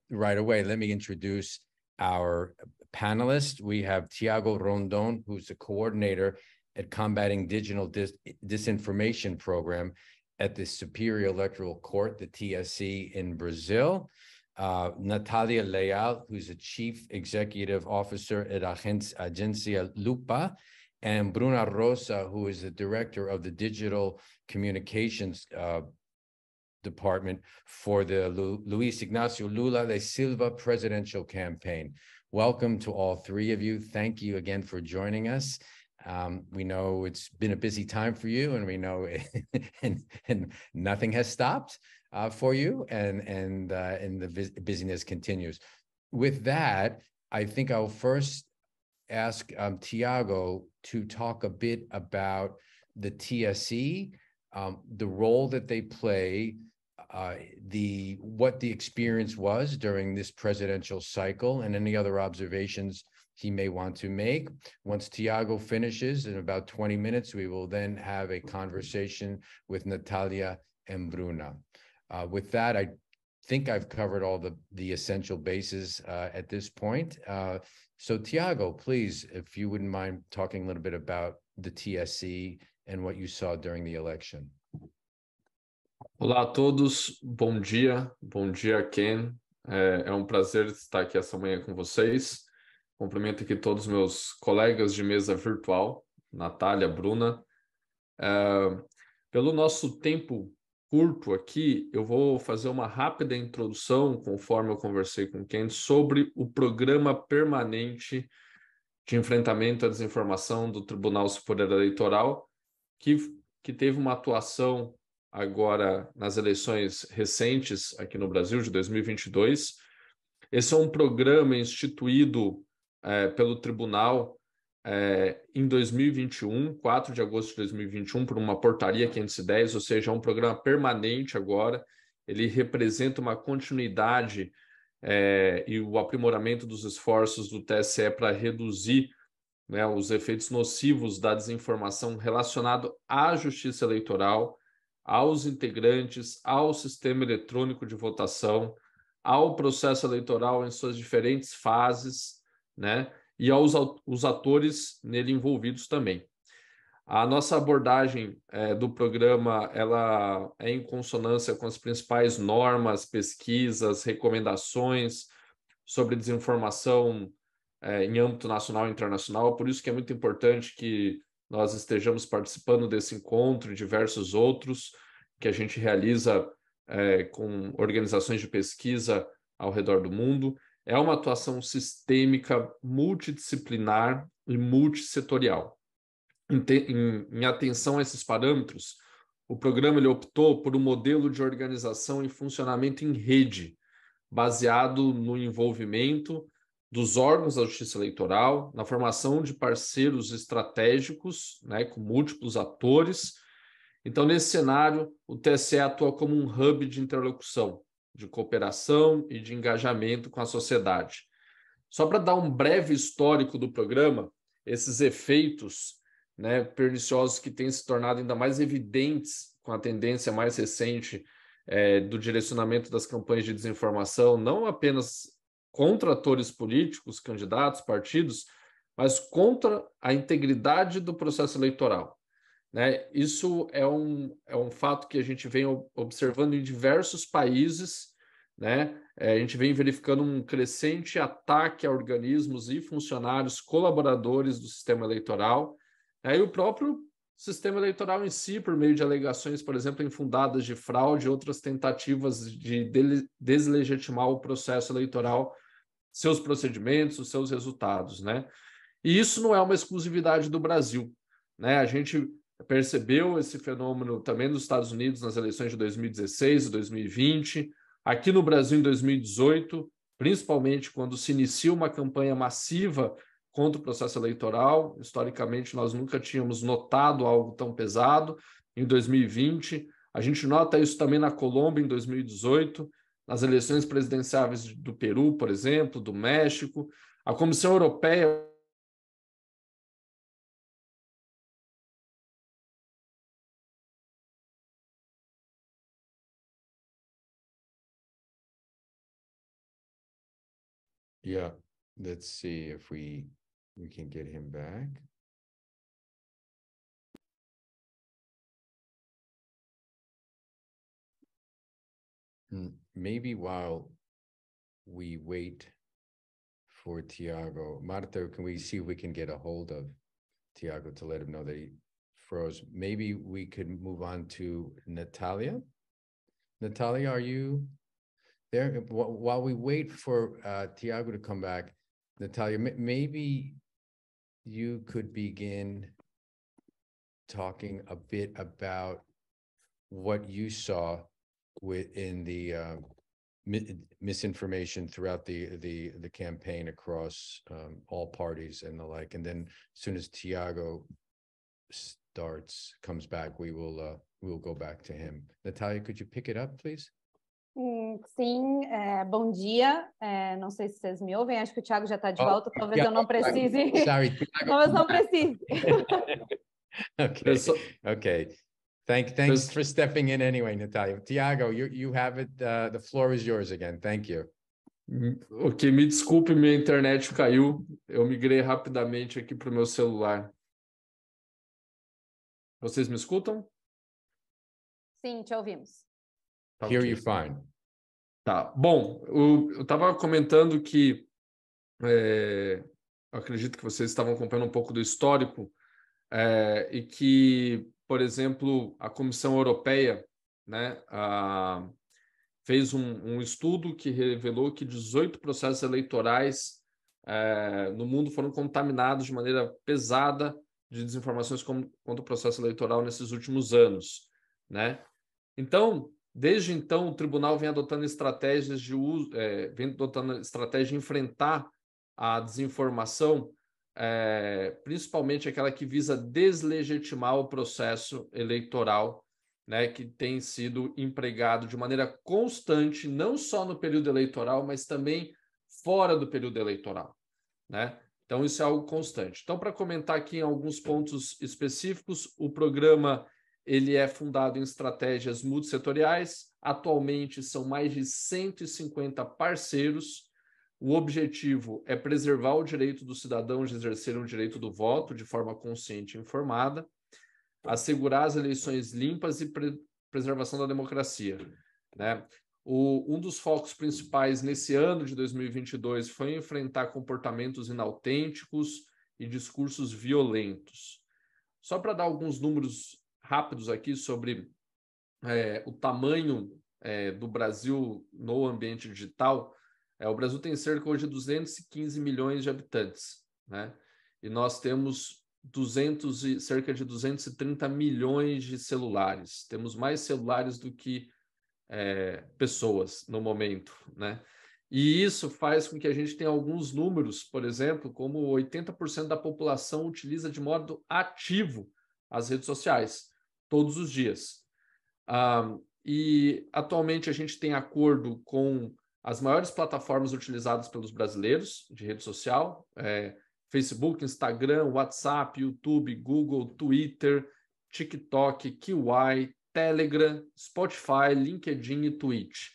right away, let me introduce our panelists. We have Tiago Rondon, who's the coordinator at Combating Digital Disinformation Program at the Superior Electoral Court, the TSE in Brazil. Natalia Leal, who's a Chief Executive Officer at Agencia Lupa, and Bruna Rosa, who is the Director of the Digital Communications Department for the Luis Ignacio Lula da Silva presidential campaign. Welcome to all three of you. Thank you again for joining us. We know it's been a busy time for you, and we know and nothing has stopped for you, and the busyness continues. With that, I think I'll first ask Tiago to talk a bit about the TSE, the role that they play, what the experience was during this presidential cycle, and any other observations he may want to make. Once Tiago finishes, in about 20 minutes, we will then have a conversation with Natalia and Bruna. With that, I think I've covered all the essential bases at this point. So Tiago, please, if you wouldn't mind talking a little bit about the TSE and what you saw during the election. Olá a todos, bom dia, Ken. É um prazer estar aqui essa manhã com vocês. Cumprimento aqui todos os meus colegas de mesa virtual, Natália, Bruna. Pelo nosso tempo curto aqui, eu vou fazer uma rápida introdução, conforme eu conversei com o Ken, sobre o Programa Permanente de Enfrentamento à Desinformação do Tribunal Superior Eleitoral, que teve uma atuação agora nas eleições recentes aqui no Brasil, de 2022. Esse é um programa instituído pelo Tribunal em 2021, 4 de agosto de 2021, por uma portaria 510, ou seja, é um programa permanente agora. Ele representa uma continuidade e o aprimoramento dos esforços do TSE para reduzir, né, os efeitos nocivos da desinformação relacionado à justiça eleitoral, aos integrantes, ao sistema eletrônico de votação, ao processo eleitoral em suas diferentes fases, né, e aos os atores nele envolvidos também. A nossa abordagem do programa ela é em consonância com as principais normas, pesquisas, recomendações sobre desinformação em âmbito nacional e internacional. Por isso que é muito importante que nós estejamos participando desse encontro e diversos outros que a gente realiza com organizações de pesquisa ao redor do mundo. É uma atuação sistêmica, multidisciplinar e multissetorial. Em atenção a esses parâmetros, o programa ele optou por um modelo de organização e funcionamento em rede, baseado no envolvimento dos órgãos da Justiça Eleitoral, na formação de parceiros estratégicos, né, com múltiplos atores. Então, nesse cenário, o TSE atua como um hub de interlocução, de cooperação e de engajamento com a sociedade. Só para dar um breve histórico do programa, esses efeitos, né, perniciosos que têm se tornado ainda mais evidentes com a tendência mais recente do direcionamento das campanhas de desinformação, não apenas contra atores políticos, candidatos, partidos, mas contra a integridade do processo eleitoral, né? Isso é um fato que a gente vem observando em diversos países, né? A gente vem verificando um crescente ataque a organismos e funcionários colaboradores do sistema eleitoral, e o próprio sistema eleitoral em si, por meio de alegações, por exemplo, infundadas de fraude e outras tentativas de deslegitimar o processo eleitoral, seus procedimentos, os seus resultados, né? E isso não é uma exclusividade do Brasil, né? A gente percebeu esse fenômeno também nos Estados Unidos nas eleições de 2016 e 2020, aqui no Brasil em 2018, principalmente quando se inicia uma campanha massiva contra o processo eleitoral. Historicamente, nós nunca tínhamos notado algo tão pesado. Em 2020, a gente nota isso também na Colômbia em 2018, nas eleições presidenciais do Peru, por exemplo, do México. A Comissão Europeia Yeah, let's see if we can get him back. Maybe while we wait for Tiago, Marta, can we see if we can get a hold of Tiago to let him know that he froze? Maybe we could move on to Natalia. Natalia, are you there? While we wait for Tiago to come back, Natalia, maybe you could begin talking a bit about what you saw within the misinformation throughout the campaign across all parties and the like. And then as soon as Tiago comes back, we'll go back to him. Natalia, could you pick it up, please? Sim, bom dia. Não sei se vocês me ouvem, acho que o Thiago já está de volta, talvez eu não precise. Sorry, Talvez não precise. Okay. Thanks for stepping in anyway, Natalia. Tiago, you have it. The floor is yours again. Thank you. Ok, me desculpe, minha internet caiu. Eu migrei rapidamente aqui para o meu celular. Vocês me escutam? Sim, te ouvimos. Hear you fine. Tá. Bom, eu estava comentando que eu acredito que vocês estavam acompanhando um pouco do histórico e que, por exemplo, a Comissão Europeia, né, fez um estudo que revelou que 18 processos eleitorais no mundo foram contaminados de maneira pesada de desinformações contra o processo eleitoral nesses últimos anos, né? Então, desde então, o tribunal vem adotando estratégias de enfrentar a desinformação, principalmente aquela que visa deslegitimar o processo eleitoral, né, que tem sido empregado de maneira constante, não só no período eleitoral, mas também fora do período eleitoral, né? Então, isso é algo constante. Então, para comentar aqui em alguns pontos específicos, o programa ele é fundado em estratégias multissetoriais. Atualmente, são mais de 150 parceiros. O objetivo é preservar o direito dos cidadãos de exercerem o direito do voto de forma consciente e informada, assegurar as eleições limpas e preservação da democracia, né? Um dos focos principais nesse ano de 2022 foi enfrentar comportamentos inautênticos e discursos violentos. Só para dar alguns números rápidos aqui sobre o tamanho do Brasil no ambiente digital, o Brasil tem cerca hoje de 215 milhões de habitantes, né? E nós temos cerca de 230 milhões de celulares. Temos mais celulares do que pessoas no momento, né? E isso faz com que a gente tenha alguns números, por exemplo, como 80% da população utiliza de modo ativo as redes sociais, todos os dias. E atualmente a gente tem acordo com as maiores plataformas utilizadas pelos brasileiros de rede social, Facebook, Instagram, WhatsApp, YouTube, Google, Twitter, TikTok, Kiwi, Telegram, Spotify, LinkedIn e Twitch.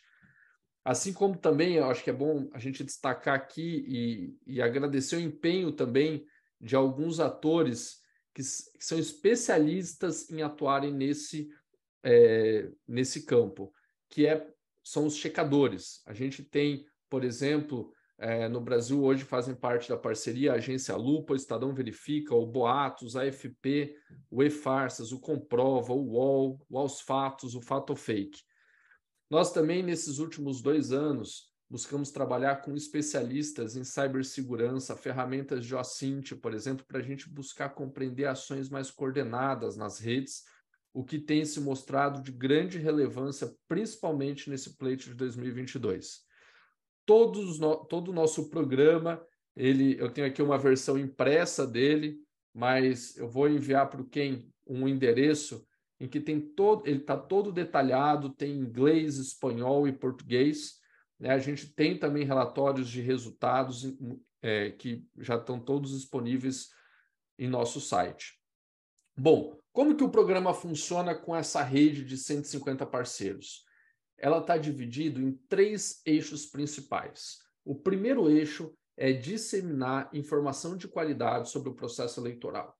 Assim como também, eu acho que é bom a gente destacar aqui e agradecer o empenho também de alguns atores que são especialistas em atuarem nesse campo, que são os checadores. A gente tem, por exemplo, no Brasil hoje fazem parte da parceria a Agência Lupa, o Estadão Verifica, o Boatos, a AFP, o E-Farsas, o Comprova, o UOL, o Aos Fatos, o Fato ou Fake. Nós também, nesses últimos 2 anos, buscamos trabalhar com especialistas em cibersegurança, ferramentas de OSINT, por exemplo, para a gente buscar compreender ações mais coordenadas nas redes, o que tem se mostrado de grande relevância, principalmente nesse pleito de 2022. Todo o nosso programa, eu tenho aqui uma versão impressa dele, mas eu vou enviar para um endereço em que ele está todo detalhado, tem inglês, espanhol e português, né? A gente tem também relatórios de resultados que já estão todos disponíveis em nosso site. Bom, como que o programa funciona com essa rede de 150 parceiros? Ela está dividida em 3 eixos principais. O primeiro eixo é disseminar informação de qualidade sobre o processo eleitoral,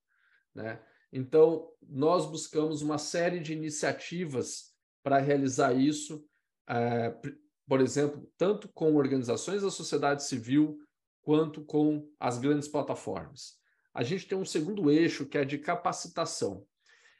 né? Então, nós buscamos uma série de iniciativas para realizar isso, por exemplo, tanto com organizações da sociedade civil, quanto com as grandes plataformas. A gente tem um segundo eixo, que é de capacitação.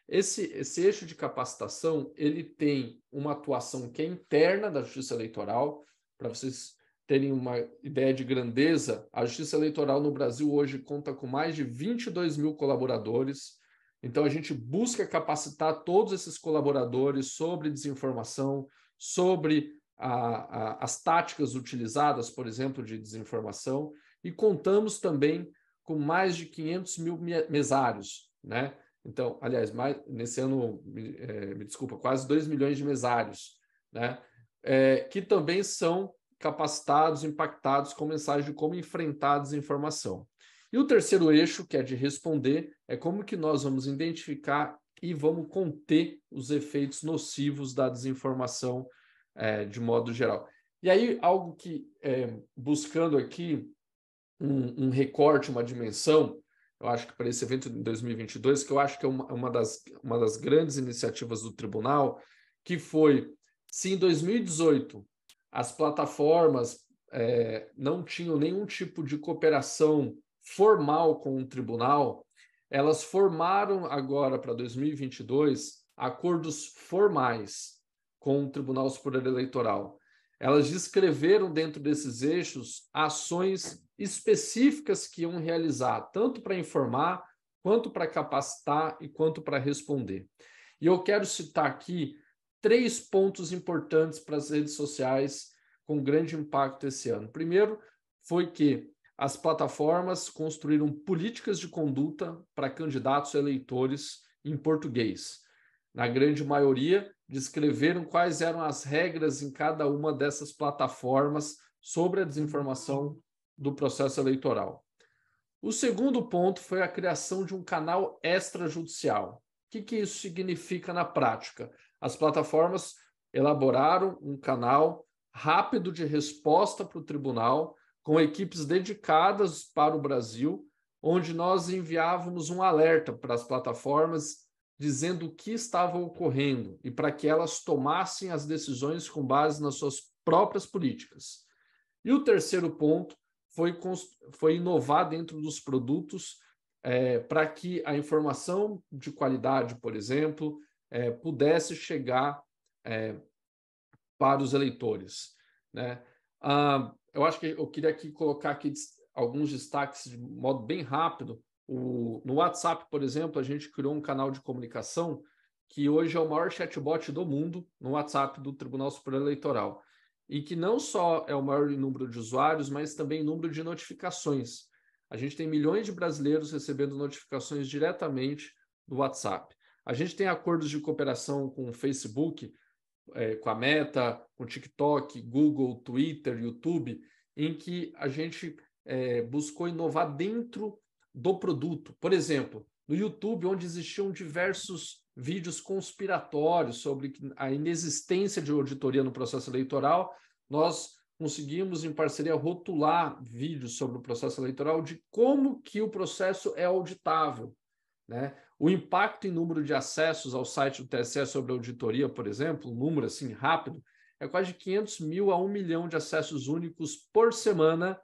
Esse eixo de capacitação, ele tem uma atuação que é interna da Justiça Eleitoral. Para vocês terem uma ideia de grandeza, a Justiça Eleitoral no Brasil hoje conta com mais de 22 mil colaboradores. Então, a gente busca capacitar todos esses colaboradores sobre desinformação, sobre as táticas utilizadas, por exemplo, de desinformação, e contamos também com mais de 500 mil mesários, né? Então, aliás, nesse ano, me desculpa, quase 2 milhões de mesários, né? Que também são capacitados, impactados com mensagens de como enfrentar a desinformação. E o terceiro eixo, que é de responder, é como que nós vamos identificar e vamos conter os efeitos nocivos da desinformação de modo geral. E aí, algo que, buscando aqui um recorte, uma dimensão, eu acho que para esse evento de 2022, que eu acho que é uma das grandes iniciativas do tribunal, que foi, se em 2018 as plataformas não tinham nenhum tipo de cooperação formal com o tribunal, elas formaram agora para 2022 acordos formais com o Tribunal Superior Eleitoral. Elas descreveram dentro desses eixos ações específicas que iam realizar, tanto para informar, quanto para capacitar e quanto para responder. E eu quero citar aqui 3 pontos importantes para as redes sociais com grande impacto esse ano. Primeiro, foi que as plataformas construíram políticas de conduta para candidatos a eleitores em português. Na grande maioria, descreveram quais eram as regras em cada uma dessas plataformas sobre a desinformação do processo eleitoral. O segundo ponto foi a criação de um canal extrajudicial. O que isso significa na prática? As plataformas elaboraram um canal rápido de resposta para o tribunal, com equipes dedicadas para o Brasil, onde nós enviávamos um alerta para as plataformas dizendo o que estava ocorrendo e para que elas tomassem as decisões com base nas suas próprias políticas. E o terceiro ponto foi inovar dentro dos produtos para que a informação de qualidade, por exemplo, pudesse chegar para os eleitores, né? Eu acho que eu queria aqui colocar aqui alguns destaques de modo bem rápido. No WhatsApp, por exemplo, a gente criou um canal de comunicação que hoje é o maior chatbot do mundo no WhatsApp do Tribunal Superior Eleitoral, e que não só é o maior em número de usuários, mas também em número de notificações. A gente tem milhões de brasileiros recebendo notificações diretamente do WhatsApp. A gente tem acordos de cooperação com o Facebook, com a Meta, com o TikTok, Google, Twitter, YouTube, em que a gente buscou inovar dentro do produto. Por exemplo, no YouTube, onde existiam diversos vídeos conspiratórios sobre a inexistência de auditoria no processo eleitoral, nós conseguimos, em parceria, rotular vídeos sobre o processo eleitoral de como que o processo é auditável, né? O impacto em número de acessos ao site do TSE sobre a auditoria, por exemplo, um número assim rápido, é quase de 500 mil a 1 milhão de acessos únicos por semana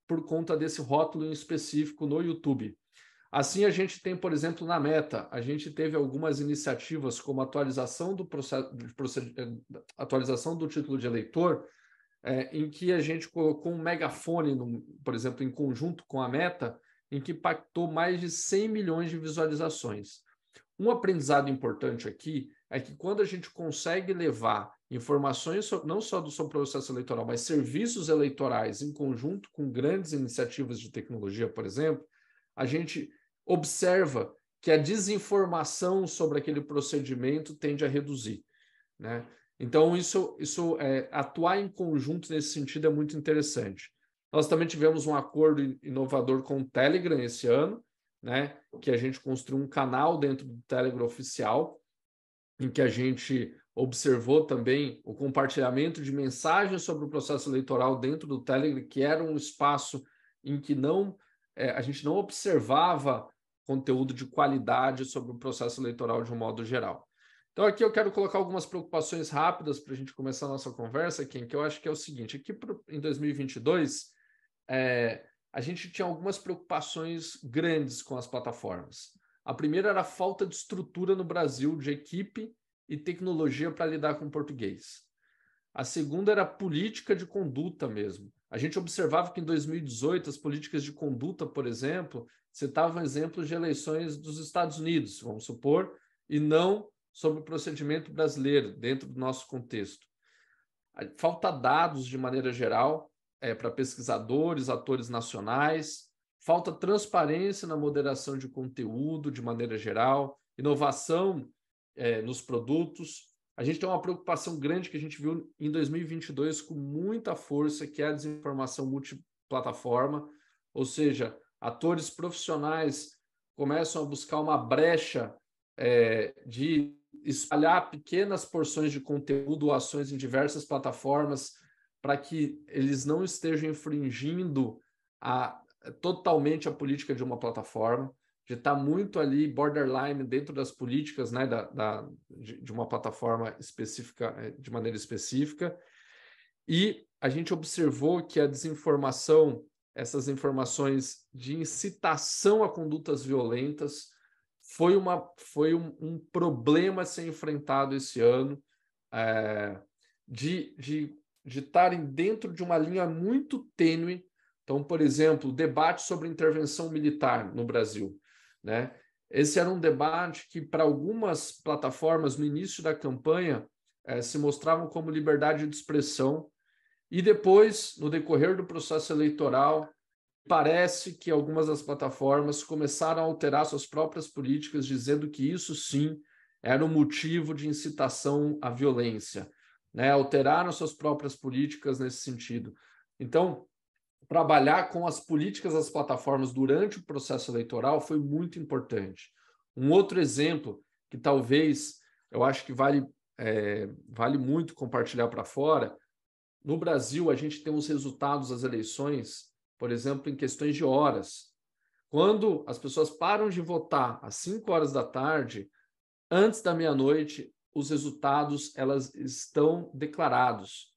por conta desse rótulo em específico no YouTube. Assim, a gente tem, por exemplo, na Meta, a gente teve algumas iniciativas como atualização atualização do título de eleitor, em que a gente colocou um megafone, por exemplo, em conjunto com a Meta, em que impactou mais de 100 milhões de visualizações. Um aprendizado importante aqui é que quando a gente consegue levar informações não só sobre o processo eleitoral, mas serviços eleitorais em conjunto com grandes iniciativas de tecnologia, por exemplo, a gente observa que a desinformação sobre aquele procedimento tende a reduzir, né? Então, atuar em conjunto nesse sentido é muito interessante. Nós também tivemos um acordo inovador com o Telegram esse ano, né, que a gente construiu um canal dentro do Telegram oficial, em que a gente observou também o compartilhamento de mensagens sobre o processo eleitoral dentro do Telegram, que era um espaço em que a gente não observava conteúdo de qualidade sobre o processo eleitoral de um modo geral. Então, aqui eu quero colocar algumas preocupações rápidas para a gente começar a nossa conversa, Ken, que eu acho que é o seguinte: aqui em 2022, a gente tinha algumas preocupações grandes com as plataformas. A primeira era a falta de estrutura no Brasil de equipe e tecnologia para lidar com o português. A segunda era a política de conduta mesmo. A gente observava que em 2018 as políticas de conduta, por exemplo, citavam exemplos de eleições dos Estados Unidos, vamos supor, e não sobre o procedimento brasileiro dentro do nosso contexto. Falta dados de maneira geral para pesquisadores, atores nacionais, falta transparência na moderação de conteúdo de maneira geral, inovação nos produtos. A gente tem uma preocupação grande que a gente viu em 2022 com muita força, que é a desinformação multiplataforma, ou seja, atores profissionais começam a buscar uma brecha de espalhar pequenas porções de conteúdo ou ações em diversas plataformas para que eles não estejam infringindo totalmente a política de uma plataforma, de estar muito ali borderline dentro das políticas, né, de uma plataforma específica, de maneira específica. E a gente observou que a desinformação, essas informações de incitação a condutas violentas, foi um problema a ser enfrentado esse ano, de estarem dentro de uma linha muito tênue. Então, por exemplo, o debate sobre intervenção militar no Brasil, né? Esse era um debate que, para algumas plataformas, no início da campanha, se mostravam como liberdade de expressão, e depois, no decorrer do processo eleitoral, parece que algumas das plataformas começaram a alterar suas próprias políticas, dizendo que isso sim era um motivo de incitação à violência, né? Alteraram suas próprias políticas nesse sentido. Então, trabalhar com as políticas das plataformas durante o processo eleitoral foi muito importante. Um outro exemplo que talvez eu acho que vale muito compartilhar para fora: no Brasil, a gente tem os resultados das eleições, por exemplo, em questões de horas. Quando as pessoas param de votar às 5 horas da tarde, antes da meia-noite, os resultados elas estão declarados.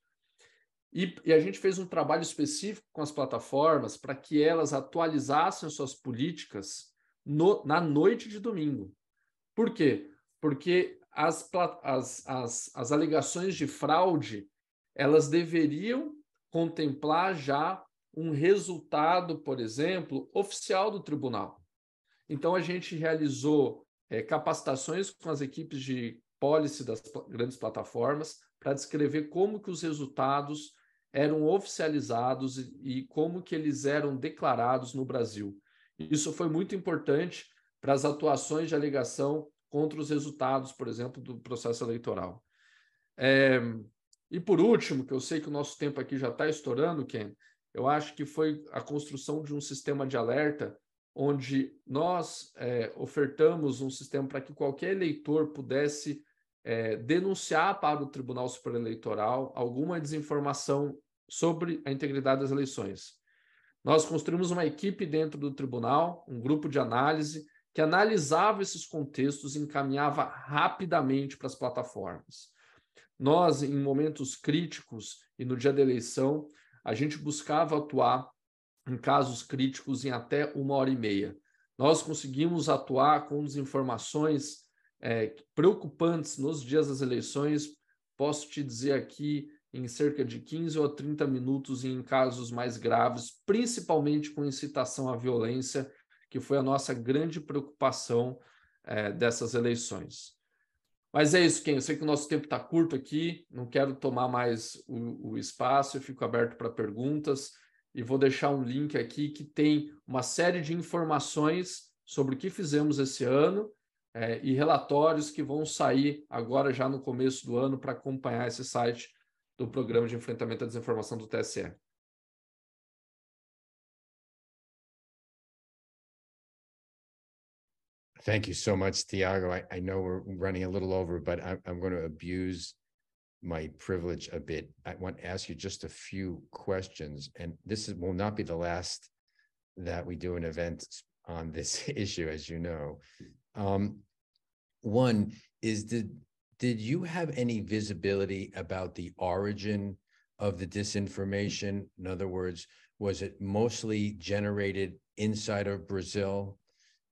E a gente fez um trabalho específico com as plataformas para que elas atualizassem suas políticas na noite de domingo. Por quê? Porque as alegações de fraude, elas deveriam contemplar já um resultado, por exemplo, oficial do tribunal. Então, a gente realizou capacitações com as equipes de policy das grandes plataformas para descrever como que os resultados eram oficializados e como que eles eram declarados no Brasil. Isso foi muito importante para as atuações de alegação contra os resultados, por exemplo, do processo eleitoral. E por último, que eu sei que o nosso tempo aqui já está estourando, Ken, eu acho que foi a construção de um sistema de alerta onde nós ofertamos um sistema para que qualquer eleitor pudesse denunciar para o Tribunal Superior Eleitoral alguma desinformação sobre a integridade das eleições. Nós construímos uma equipe dentro do tribunal, um grupo de análise, que analisava esses contextos e encaminhava rapidamente para as plataformas. Nós, em momentos críticos e no dia da eleição, a gente buscava atuar em casos críticos em até 1h30. Nós conseguimos atuar com desinformações preocupantes nos dias das eleições, posso te dizer aqui, em cerca de 15 ou 30 minutos, em casos mais graves, principalmente com incitação à violência, que foi a nossa grande preocupação dessas eleições. Mas é isso, Ken. Eu sei que o nosso tempo está curto aqui, não quero tomar mais o espaço, eu fico aberto para perguntas e vou deixar um link aqui que tem uma série de informações sobre o que fizemos esse ano e relatórios que vão sair agora já no começo do ano para acompanhar esse site do Programa de Enfrentamento à Desinformação do TSE. Thank you so much, Tiago. I know we're running a little over, but I'm going to abuse my privilege a bit. I want to ask you just a few questions, and will not be the last that we do an event on this issue, as you know. One is, did you have any visibility about the origin of the disinformation? In other words, was it mostly generated inside of Brazil?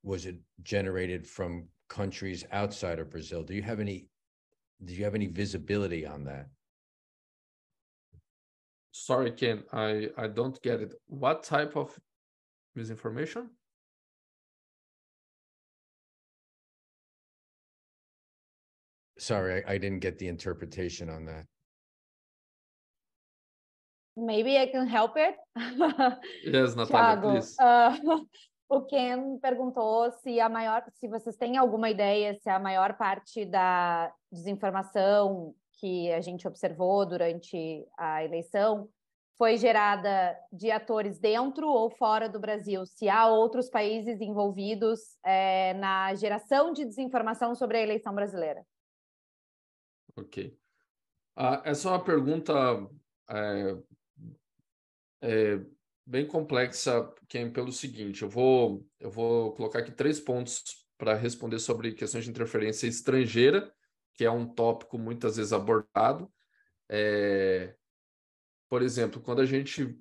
Was it generated from countries outside of Brazil? Do you have any visibility on that? Sorry, Ken, I don't get it. What type of misinformation? Sorry, I didn't get the interpretation on that. Maybe I can help it. Yes, Natália, Thiago, please. o Ken perguntou se vocês têm alguma ideia se a maior parte da desinformação que a gente observou durante a eleição foi gerada de atores dentro ou fora do Brasil, se há outros países envolvidos na geração de desinformação sobre a eleição brasileira. Ok. Essa é uma pergunta bem complexa, Ken, pelo seguinte, eu vou colocar aqui 3 pontos para responder sobre questões de interferência estrangeira, que é um tópico muitas vezes abordado. Por exemplo, quando a gente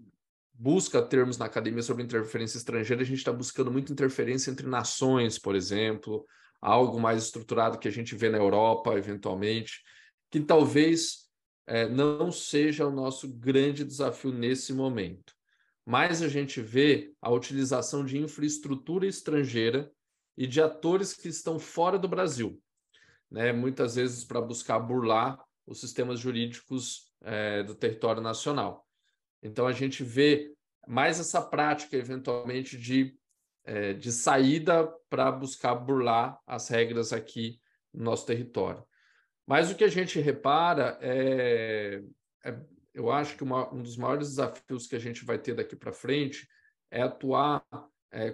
busca termos na academia sobre interferência estrangeira, a gente está buscando muito interferência entre nações, por exemplo, algo mais estruturado que a gente vê na Europa, eventualmente, que talvez não seja o nosso grande desafio nesse momento. Mas a gente vê a utilização de infraestrutura estrangeira e de atores que estão fora do Brasil, né? Muitas vezes para buscar burlar os sistemas jurídicos do território nacional. Então, a gente vê mais essa prática, eventualmente, de saída para buscar burlar as regras aqui no nosso território. Mas o que a gente repara eu acho que um dos maiores desafios que a gente vai ter daqui para frente é atuar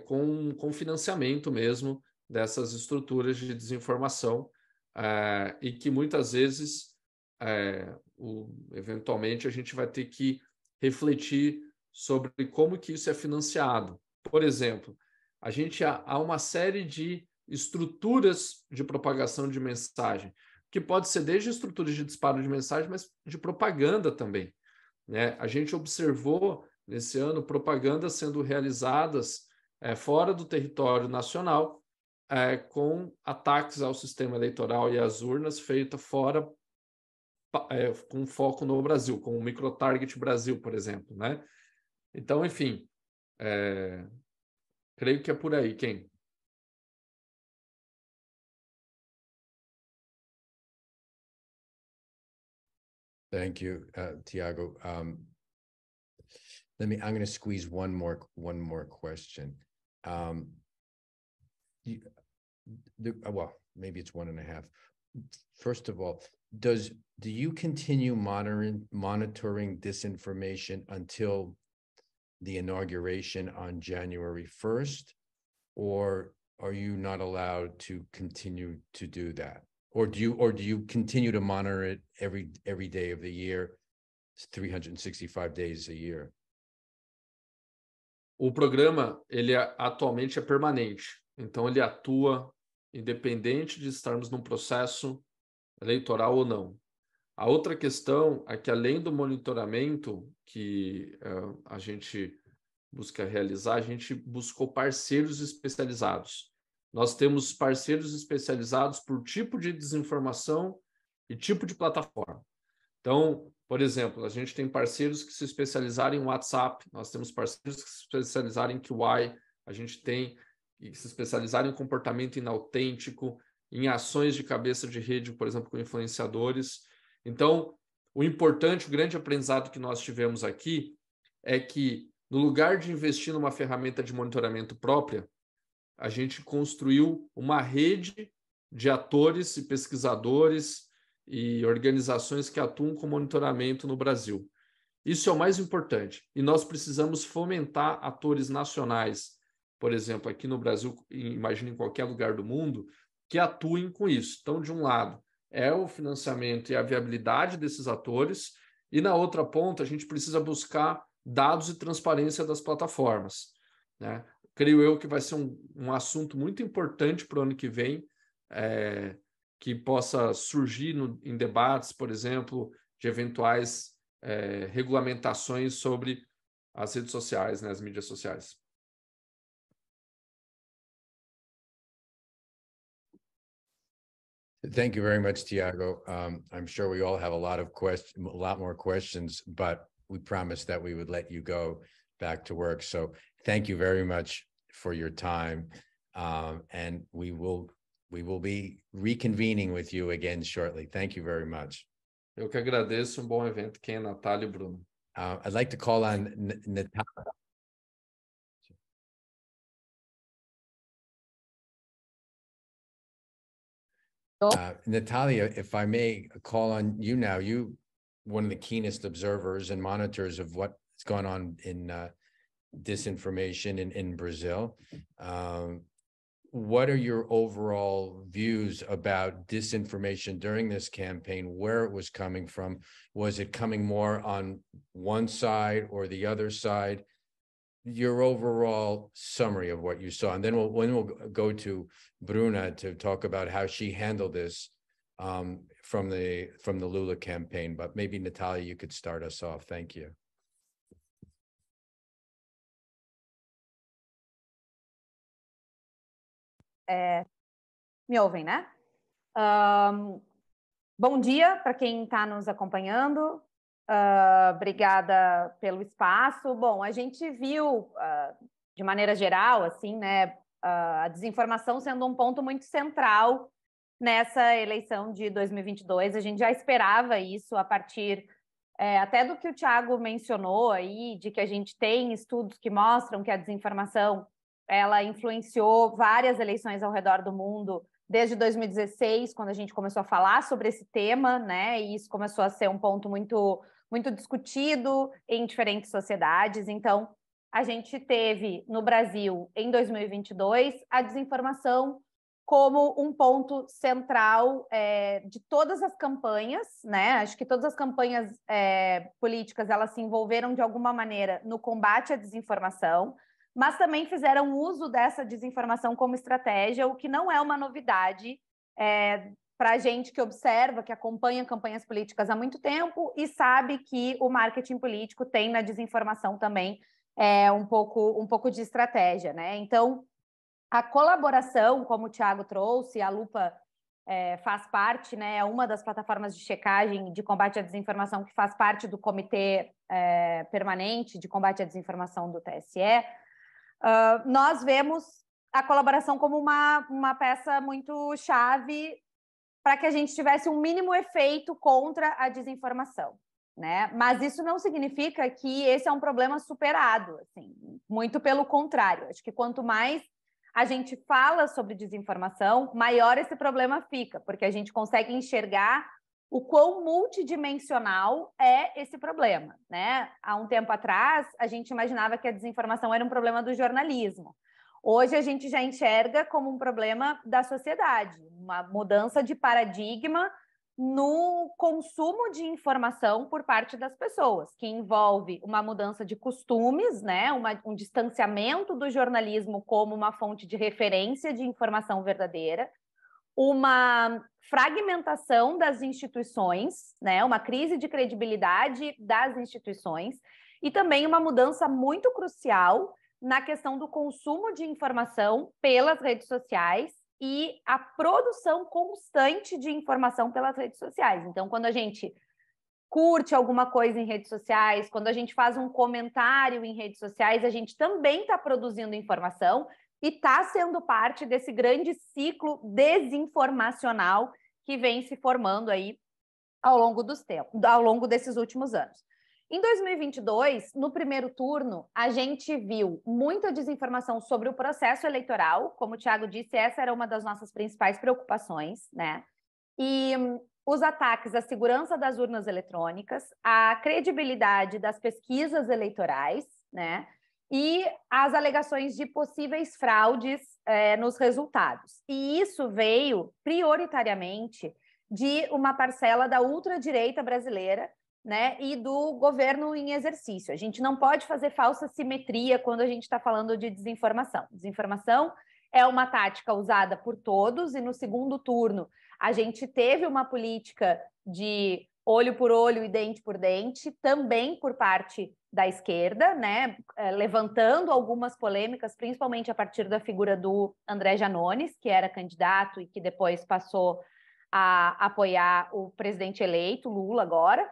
com financiamento mesmo dessas estruturas de desinformação e que muitas vezes, eventualmente, a gente vai ter que refletir sobre como que isso é financiado. Por exemplo, há uma série de estruturas de propagação de mensagem, que pode ser desde estruturas de disparo de mensagem, mas de propaganda também, né? A gente observou, nesse ano, propagandas sendo realizadas fora do território nacional, com ataques ao sistema eleitoral e às urnas, feita fora, com foco no Brasil, com o Microtarget Brasil, por exemplo, né? Então, enfim, creio que é por aí, Ken. Thank you, Tiago. I'm going to squeeze one more question. Well, maybe it's 1.5. First of all, do you continue monitoring disinformation until the inauguration on January 1st, or are you not allowed to continue to do that? Or do you continue to monitor it every day of the year, 365 days a year? O programa, ele atualmente é permanente. Então, ele atua independente de estarmos num processo eleitoral ou não. A outra questão é que, além do monitoramento que a gente busca realizar, a gente buscou parceiros especializados. Nós temos parceiros especializados por tipo de desinformação e tipo de plataforma. Então, por exemplo, a gente tem parceiros que se especializaram em WhatsApp, nós temos parceiros que se especializaram em QI, a gente tem que se especializaram em comportamento inautêntico, em ações de cabeça de rede, por exemplo, com influenciadores. Então, o importante, o grande aprendizado que nós tivemos aqui é que, no lugar de investir numa ferramenta de monitoramento própria, a gente construiu uma rede de atores e pesquisadores e organizações que atuam com monitoramento no Brasil. Isso é o mais importante. E nós precisamos fomentar atores nacionais por exemplo, aqui no Brasil, imagina em qualquer lugar do mundo, que atuem com isso. Então, de um lado, é o financiamento e a viabilidade desses atores, e na outra ponta, a gente precisa buscar dados e transparência das plataformas, né? Creio eu que vai ser um assunto muito importante para o ano que vem, que possa surgir em debates, por exemplo, de eventuais regulamentações sobre as redes sociais, né, as mídias sociais. Thank you very much, Tiago. I'm sure we all have a lot more questions, but we promised that we would let you go back to work. So thank you very much for your time. And we will be reconvening with you again shortly. Thank you very much. Eu que agradeço. Bom evento, Ken, Natália e Bruno. I'd like to call on Natalia. Natalia, if I may call on you now, you one of the keenest observers and monitors of what's gone on in disinformation in Brazil. What are your overall views about disinformation during this campaign, where it was coming from? Was it coming more on one side or the other side? Your overall summary of what you saw, and then we'll go to Bruna to talk about how she handled this from the Lula campaign. But maybe Natalia, you could start us off. Thank you. Me ouvem, né? Bom dia para quem está nos acompanhando. Obrigada pelo espaço. Bom, a gente viu, de maneira geral, assim, né, a desinformação sendo um ponto muito central nessa eleição de 2022. A gente já esperava isso a partir até do que o Tiago mencionou aí, de que a gente tem estudos que mostram que a desinformação ela influenciou várias eleições ao redor do mundo desde 2016, quando a gente começou a falar sobre esse tema, né? E isso começou a ser um ponto muito discutido em diferentes sociedades. Então, a gente teve no Brasil, em 2022, a desinformação como um ponto central de todas as campanhas, né? Acho que todas as campanhas políticas elas se envolveram de alguma maneira no combate à desinformação, mas também fizeram uso dessa desinformação como estratégia, o que não é uma novidade para a gente que observa, que acompanha campanhas políticas há muito tempo e sabe que o marketing político tem na desinformação também um pouco de estratégia, né? Então, a colaboração, como o Tiago trouxe, a Lupa faz parte, né? É uma das plataformas de checagem de combate à desinformação que faz parte do Comitê Permanente de Combate à Desinformação do TSE. Nós vemos a colaboração como uma peça muito chave para que a gente tivesse um mínimo efeito contra a desinformação, né? Mas isso não significa que esse é um problema superado, assim, muito pelo contrário. Acho que quanto mais a gente fala sobre desinformação, maior esse problema fica, porque a gente consegue enxergar o quão multidimensional é esse problema, né? Há um tempo atrás, a gente imaginava que a desinformação era um problema do jornalismo. Hoje, a gente já enxerga como um problema da sociedade, uma mudança de paradigma no consumo de informação por parte das pessoas, que envolve uma mudança de costumes, né? Um distanciamento do jornalismo como uma fonte de referência de informação verdadeira, uma fragmentação das instituições, né? Uma crise de credibilidade das instituições e também uma mudança muito crucial na questão do consumo de informação pelas redes sociais e a produção constante de informação pelas redes sociais. Então, quando a gente curte alguma coisa em redes sociais, quando a gente faz um comentário em redes sociais, a gente também está produzindo informação e está sendo parte desse grande ciclo desinformacional que vem se formando aí ao longo desses últimos anos. Em 2022, no primeiro turno, a gente viu muita desinformação sobre o processo eleitoral. Como o Tiago disse, essa era uma das nossas principais preocupações, né? E os ataques à segurança das urnas eletrônicas, à credibilidade das pesquisas eleitorais, né? e as alegações de possíveis fraudes nos resultados. E isso veio prioritariamente de uma parcela da ultradireita brasileira, né, e do governo em exercício. A gente não pode fazer falsa simetria quando a gente está falando de desinformação. Desinformação é uma tática usada por todos, e no segundo turno a gente teve uma política de olho por olho e dente por dente, também por parte da esquerda, né, levantando algumas polêmicas, principalmente a partir da figura do André Janones, que era candidato e que depois passou a apoiar o presidente eleito, Lula, agora.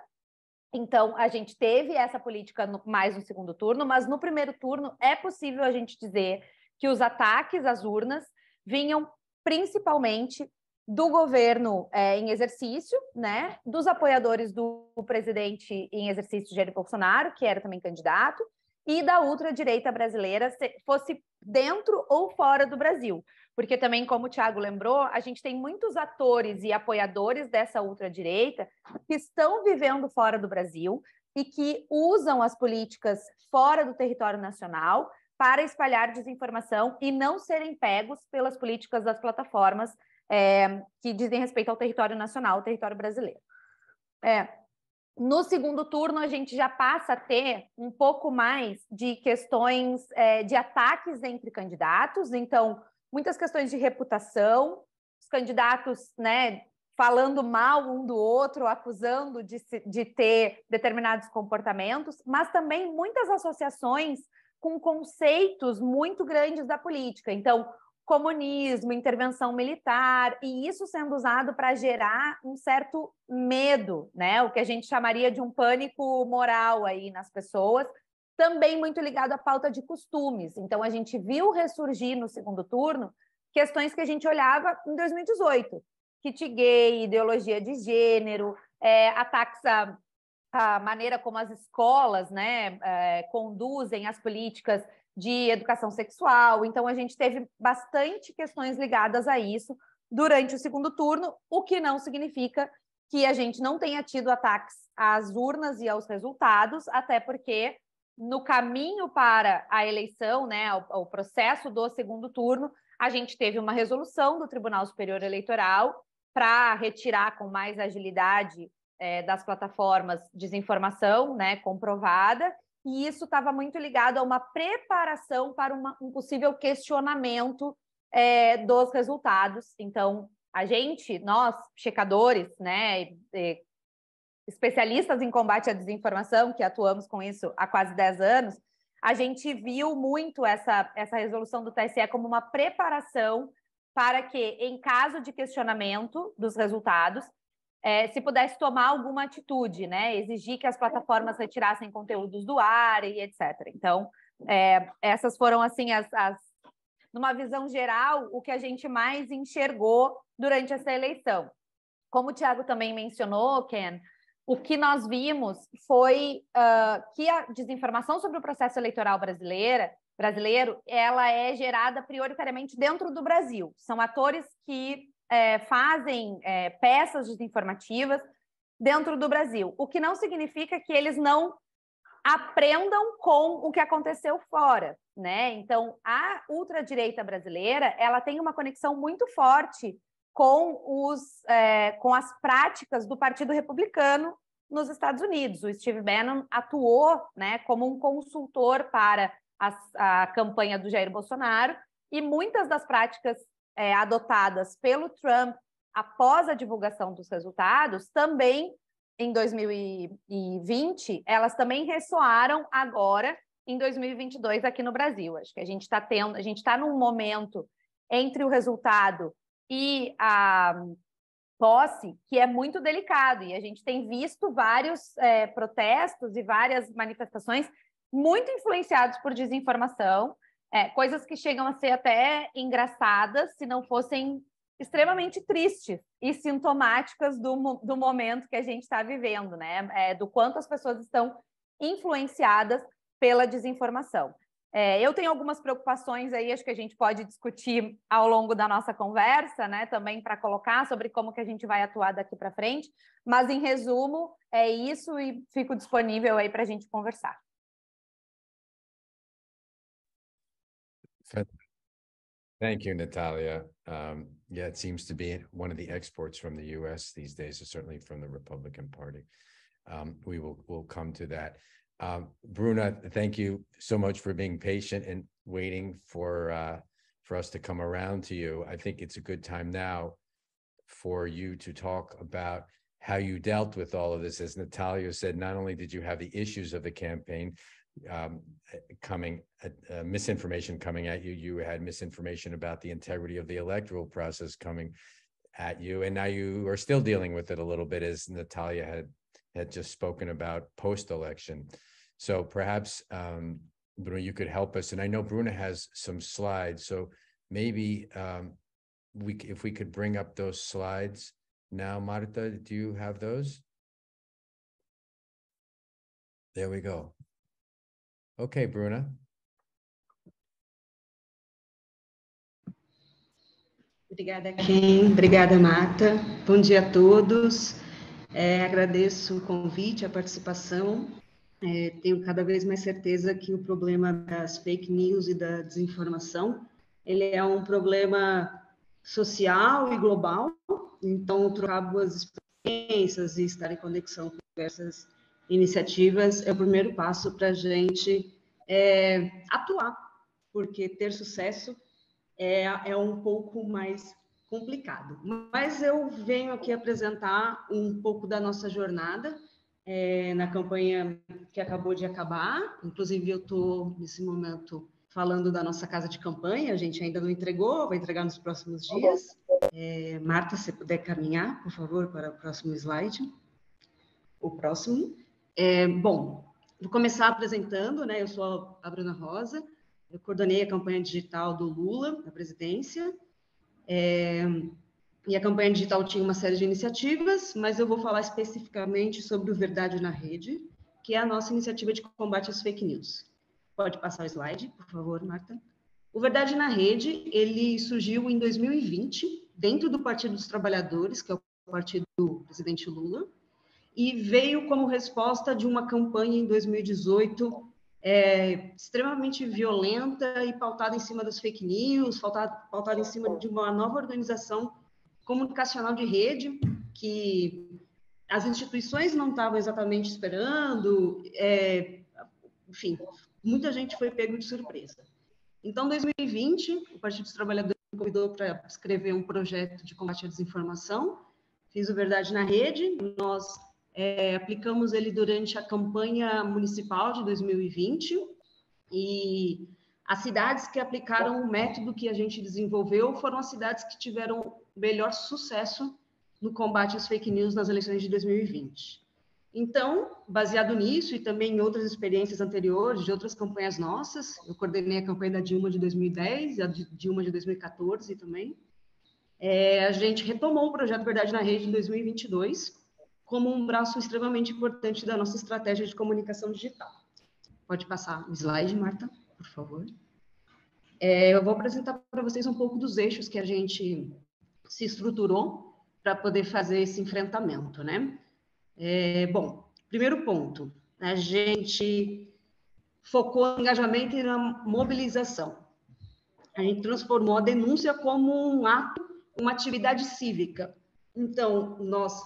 Então, a gente teve essa política mais no segundo turno, mas no primeiro turno é possível a gente dizer que os ataques às urnas vinham principalmente do governo em exercício, né, dos apoiadores do presidente em exercício, Jair Bolsonaro, que era também candidato, e da ultradireita brasileira, fosse dentro ou fora do Brasil. Porque também, como o Thiago lembrou, a gente tem muitos atores e apoiadores dessa ultradireita que estão vivendo fora do Brasil e que usam as políticas fora do território nacional para espalhar desinformação e não serem pegos pelas políticas das plataformas que dizem respeito ao território nacional, ao território brasileiro. No segundo turno, a gente já passa a ter um pouco mais de questões de ataques entre candidatos, então, muitas questões de reputação, os candidatos, né, falando mal um do outro, acusando de ter determinados comportamentos, mas também muitas associações com conceitos muito grandes da política. Então, comunismo, intervenção militar, e isso sendo usado para gerar um certo medo, né? O que a gente chamaria de um pânico moral aí nas pessoas, também muito ligado à pauta de costumes. Então, a gente viu ressurgir no segundo turno questões que a gente olhava em 2018, kit gay, ideologia de gênero, ataques à maneira como as escolas, né, conduzem as políticas de educação sexual. Então, a gente teve bastante questões ligadas a isso durante o segundo turno, o que não significa que a gente não tenha tido ataques às urnas e aos resultados, até porque no caminho para a eleição, né, ao processo do segundo turno, a gente teve uma resolução do Tribunal Superior Eleitoral para retirar com mais agilidade das plataformas desinformação, né, comprovada, e isso estava muito ligado a uma preparação para um possível questionamento dos resultados. Então, nós, checadores, né, especialistas em combate à desinformação, que atuamos com isso há quase 10 anos, a gente viu muito essa resolução do TSE como uma preparação para que, em caso de questionamento dos resultados, se pudesse tomar alguma atitude, né? Exigir que as plataformas retirassem conteúdos do ar e etc. Então, essas foram, assim, numa visão geral, o que a gente mais enxergou durante essa eleição. Como o Thiago também mencionou, Ken, o que nós vimos foi que a desinformação sobre o processo eleitoral brasileiro, ela é gerada prioritariamente dentro do Brasil. São atores que fazem peças desinformativas dentro do Brasil, o que não significa que eles não aprendam com o que aconteceu fora, né? Então, a ultradireita brasileira, ela tem uma conexão muito forte com as práticas do Partido Republicano nos Estados Unidos. O Steve Bannon atuou, né, como um consultor para a campanha do Jair Bolsonaro, e muitas das práticas adotadas pelo Trump após a divulgação dos resultados, também em 2020, elas também ressoaram agora em 2022 aqui no Brasil. Acho que a gente está num momento entre o resultado e a posse que é muito delicado, e a gente tem visto vários protestos e várias manifestações muito influenciados por desinformação, coisas que chegam a ser até engraçadas, se não fossem extremamente tristes e sintomáticas do momento que a gente está vivendo, né? Do quanto as pessoas estão influenciadas pela desinformação. Eu tenho algumas preocupações aí, acho que a gente pode discutir ao longo da nossa conversa, né? Também para colocar sobre como que a gente vai atuar daqui para frente, mas em resumo é isso, e fico disponível aí para a gente conversar. Thank you, Natalia. Yeah, it seems to be one of the exports from the U.S. these days, certainly from the Republican Party. We'll come to that. Bruna, thank you so much for being patient and waiting for us to come around to you. I think it's a good time now for you to talk about how you dealt with all of this. As Natalia said, not only did you have the issues of the campaign, misinformation coming at you, you had misinformation about the integrity of the electoral process coming at you, and now you are still dealing with it a little bit, as Natalia had just spoken about post-election. So perhaps, Bruna, you could help us, and I know Bruna has some slides, so maybe if we could bring up those slides now. Marta, do you have those? There we go. Okay, Bruna. Obrigada, Ken. Obrigada, Marta. Bom dia a todos. Agradeço o convite, a participação. Tenho cada vez mais certeza que o problema das fake news e da desinformação, ele é um problema social e global. Então, trocar boas experiências e estar em conexão com diversas iniciativas é o primeiro passo para a gente atuar, porque ter sucesso é um pouco mais complicado. Mas eu venho aqui apresentar um pouco da nossa jornada na campanha que acabou de acabar. Inclusive, eu estou, nesse momento, falando da nossa casa de campanha. A gente ainda não entregou, vai entregar nos próximos dias. Marta, se puder caminhar, por favor, para o próximo slide. O próximo. Bom, vou começar apresentando, né? Eu sou a Bruna Rosa, eu coordenei a campanha digital do Lula na presidência, e a campanha digital tinha uma série de iniciativas, mas eu vou falar especificamente sobre o Verdade na Rede, que é a nossa iniciativa de combate às fake news. Pode passar o slide, por favor, Marta. O Verdade na Rede, ele surgiu em 2020, dentro do Partido dos Trabalhadores, que é o partido do presidente Lula, e veio como resposta de uma campanha em 2018 extremamente violenta e pautada em cima das fake news, pautada em cima de uma nova organização comunicacional de rede, que as instituições não estavam exatamente esperando, enfim, muita gente foi pego de surpresa. Então, em 2020, o Partido dos Trabalhadores me convidou para escrever um projeto de combate à desinformação, fiz o Verdade na Rede, nós aplicamos ele durante a campanha municipal de 2020, e as cidades que aplicaram o método que a gente desenvolveu foram as cidades que tiveram melhor sucesso no combate às fake news nas eleições de 2020. Então, baseado nisso e também em outras experiências anteriores, de outras campanhas nossas, eu coordenei a campanha da Dilma de 2010 e a Dilma de 2014 também, a gente retomou o projeto Verdade na Rede em 2022, como um braço extremamente importante da nossa estratégia de comunicação digital. Pode passar o slide, Marta, por favor. Eu vou apresentar para vocês um pouco dos eixos que a gente se estruturou para poder fazer esse enfrentamento, né? Bom, primeiro ponto, a gente focou no engajamento e na mobilização. A gente transformou a denúncia como um ato, uma atividade cívica. Então, nós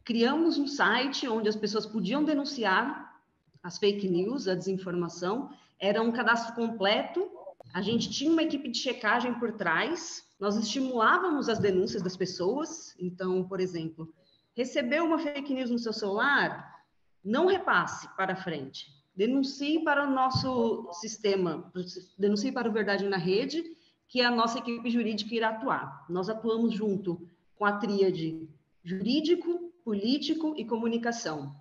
criamos um site onde as pessoas podiam denunciar as fake news, a desinformação, era um cadastro completo, a gente tinha uma equipe de checagem por trás, nós estimulávamos as denúncias das pessoas. Então, por exemplo, recebeu uma fake news no seu celular, não repasse para frente, denuncie para o nosso sistema, denuncie para o Verdade na Rede, que a nossa equipe jurídica irá atuar. Nós atuamos junto com a tríade jurídico, político e comunicação.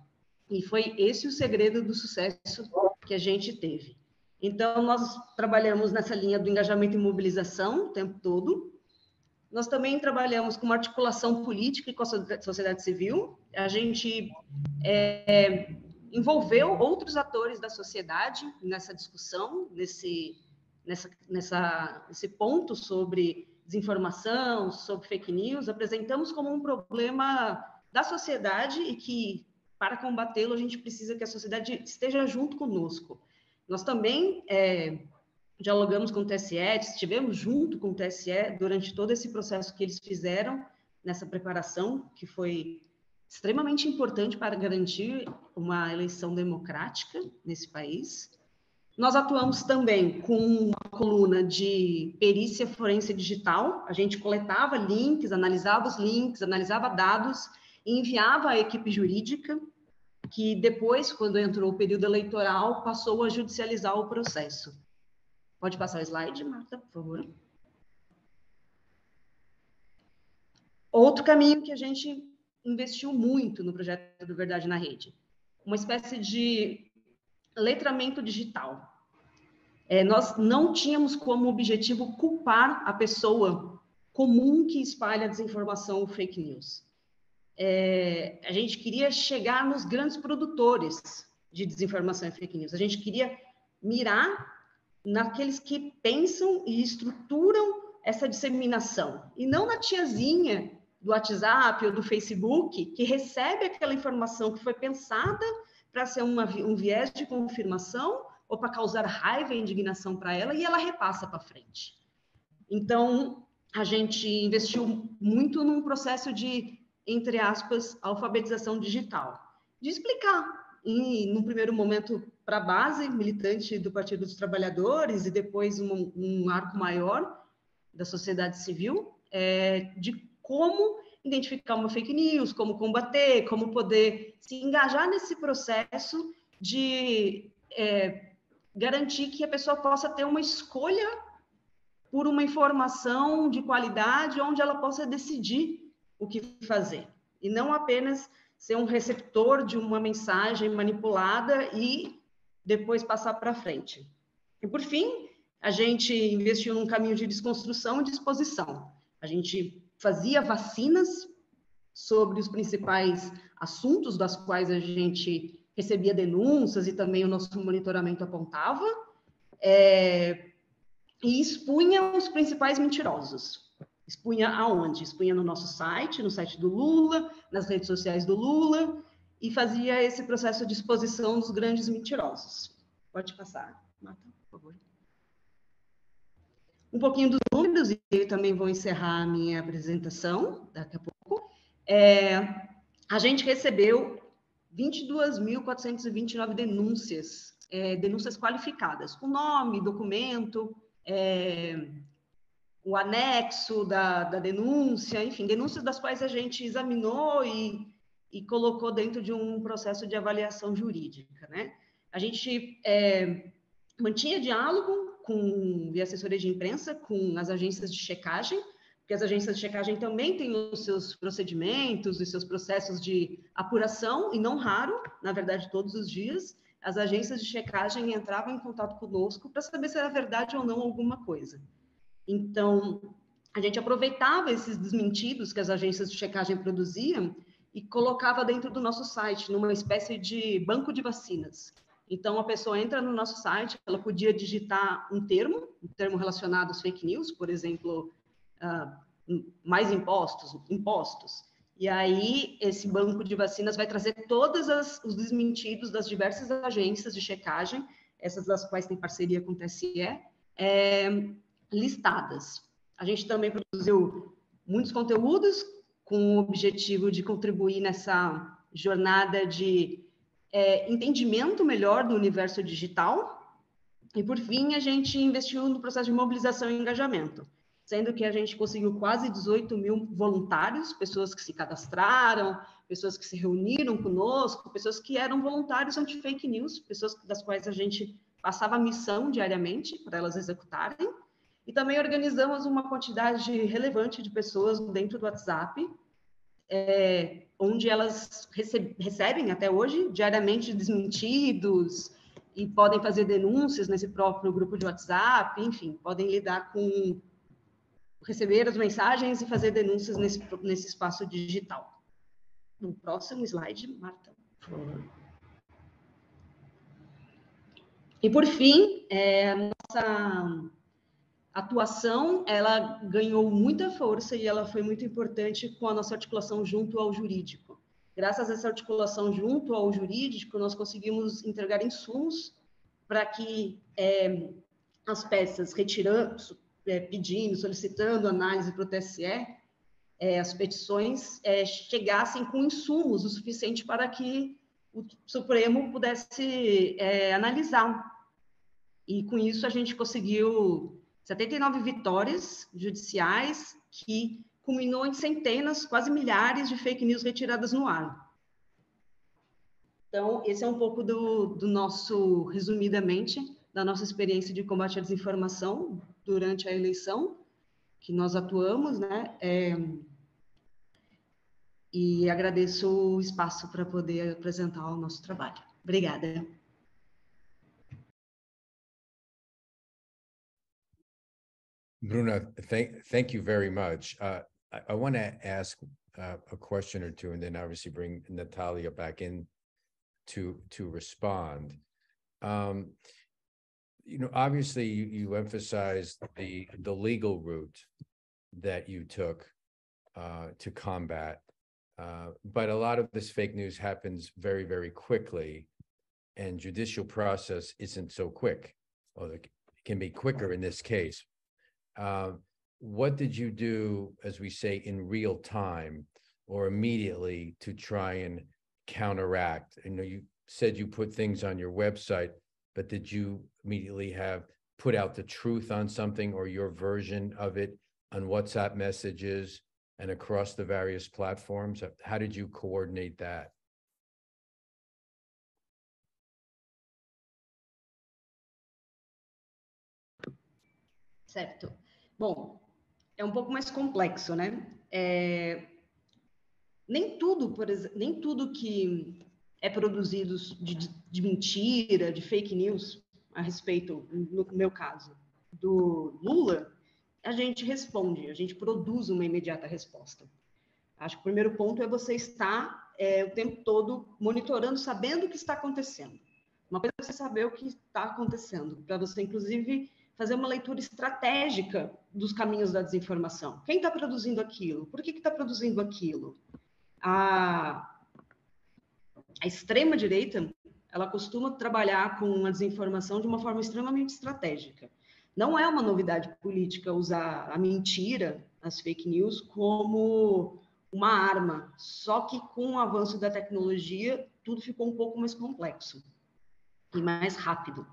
E foi esse o segredo do sucesso que a gente teve. Então, nós trabalhamos nessa linha do engajamento e mobilização o tempo todo. Nós também trabalhamos com uma articulação política e com a sociedade civil. A gente envolveu outros atores da sociedade nessa discussão, nesse ponto sobre desinformação, sobre fake news. Apresentamos como um problema da sociedade e que, para combatê-lo, a gente precisa que a sociedade esteja junto conosco. Nós também dialogamos com o TSE, estivemos junto com o TSE durante todo esse processo que eles fizeram nessa preparação, que foi extremamente importante para garantir uma eleição democrática nesse país. Nós atuamos também com uma coluna de perícia forense digital. A gente coletava links, analisava os links, analisava dados e enviava à equipe jurídica, que depois, quando entrou o período eleitoral, passou a judicializar o processo. Pode passar o slide, Marta, por favor. Outro caminho que a gente investiu muito no projeto do Verdade na Rede, uma espécie de letramento digital. Nós não tínhamos como objetivo culpar a pessoa comum que espalha desinformação ou fake news. A gente queria chegar nos grandes produtores de desinformação e fake news. A gente queria mirar naqueles que pensam e estruturam essa disseminação, e não na tiazinha do WhatsApp ou do Facebook, que recebe aquela informação que foi pensada para ser um viés de confirmação ou para causar raiva e indignação para ela, e ela repassa para frente. Então, a gente investiu muito num processo de, entre aspas, alfabetização digital, de explicar, num primeiro momento, para a base militante do Partido dos Trabalhadores e depois um arco maior da sociedade civil, de como identificar uma fake news, como combater, como poder se engajar nesse processo de garantir que a pessoa possa ter uma escolha por uma informação de qualidade, onde ela possa decidir o que fazer, e não apenas ser um receptor de uma mensagem manipulada e depois passar para frente. E, por fim, a gente investiu num caminho de desconstrução e de exposição. A gente fazia vacinas sobre os principais assuntos das quais a gente recebia denúncias e também o nosso monitoramento apontava, e expunha os principais mentirosos. Expunha aonde? Expunha no nosso site, no site do Lula, nas redes sociais do Lula, e fazia esse processo de exposição dos grandes mentirosos. Pode passar, Marta, por favor. Um pouquinho dos números, e eu também vou encerrar a minha apresentação daqui a pouco. A gente recebeu 22.429 denúncias, denúncias qualificadas, com nome, documento, o anexo da denúncia, enfim, denúncias das quais a gente examinou e colocou dentro de um processo de avaliação jurídica, né? A gente mantinha diálogo via assessoria de imprensa com as agências de checagem, porque as agências de checagem também têm os seus procedimentos, os seus processos de apuração, e não raro, na verdade, todos os dias, as agências de checagem entravam em contato conosco para saber se era verdade ou não alguma coisa. Então, a gente aproveitava esses desmentidos que as agências de checagem produziam e colocava dentro do nosso site, numa espécie de banco de vacinas. Então, a pessoa entra no nosso site, ela podia digitar um termo relacionado às fake news, por exemplo, mais impostos. E aí, esse banco de vacinas vai trazer todos os desmentidos das diversas agências de checagem, essas das quais tem parceria com o TSE, listadas. A gente também produziu muitos conteúdos com o objetivo de contribuir nessa jornada de entendimento melhor do universo digital. E, por fim, a gente investiu no processo de mobilização e engajamento, sendo que a gente conseguiu quase 18 mil voluntários, pessoas que se cadastraram, pessoas que se reuniram conosco, pessoas que eram voluntários anti-fake news, pessoas das quais a gente passava a missão diariamente para elas executarem. E também organizamos uma quantidade relevante de pessoas dentro do WhatsApp, onde elas recebem até hoje diariamente desmentidos e podem fazer denúncias nesse próprio grupo de WhatsApp, enfim, podem lidar com receber as mensagens e fazer denúncias nesse espaço digital. No próximo slide, Marta, por favor. E, por fim, nossa atuação, ela ganhou muita força e ela foi muito importante com a nossa articulação junto ao jurídico. Graças a essa articulação junto ao jurídico, nós conseguimos entregar insumos para que as peças, retirando, pedindo, solicitando análise para o TSE, as petições chegassem com insumos o suficiente para que o Supremo pudesse analisar. E com isso a gente conseguiu 79 vitórias judiciais, que culminou em centenas, quase milhares de fake news retiradas no ar. Então, esse é um pouco do nosso, resumidamente, da nossa experiência de combate à desinformação durante a eleição, que nós atuamos, né? E agradeço o espaço para poder apresentar o nosso trabalho. Obrigada. Bruna, thank you very much. I want to ask a question or two, and then obviously bring Natalia back in to respond. Obviously you emphasized the legal route that you took to combat, but a lot of this fake news happens very, very quickly, and judicial process isn't so quick, or it can be quicker in this case. What did you do, as we say, in real time or immediately to try and counteract? I know you said you put things on your website, but did you immediately put out the truth on something, or your version of it on WhatsApp messages and across the various platforms? How did you coordinate that? Certo. Bom, é um pouco mais complexo, né? Nem tudo, por exemplo, nem tudo que é produzido de mentira, de fake news a respeito, no meu caso, do Lula, a gente responde, a gente produz uma imediata resposta. Acho que o primeiro ponto é você estar o tempo todo monitorando, sabendo o que está acontecendo. Uma coisa é você saber o que está acontecendo, para você, inclusive, fazer uma leitura estratégica dos caminhos da desinformação. Quem está produzindo aquilo? Por que está produzindo aquilo? A extrema-direita, ela costuma trabalhar com a desinformação de uma forma extremamente estratégica. Não é uma novidade política usar a mentira, as fake news, como uma arma, só que com o avanço da tecnologia, tudo ficou um pouco mais complexo e mais rápido.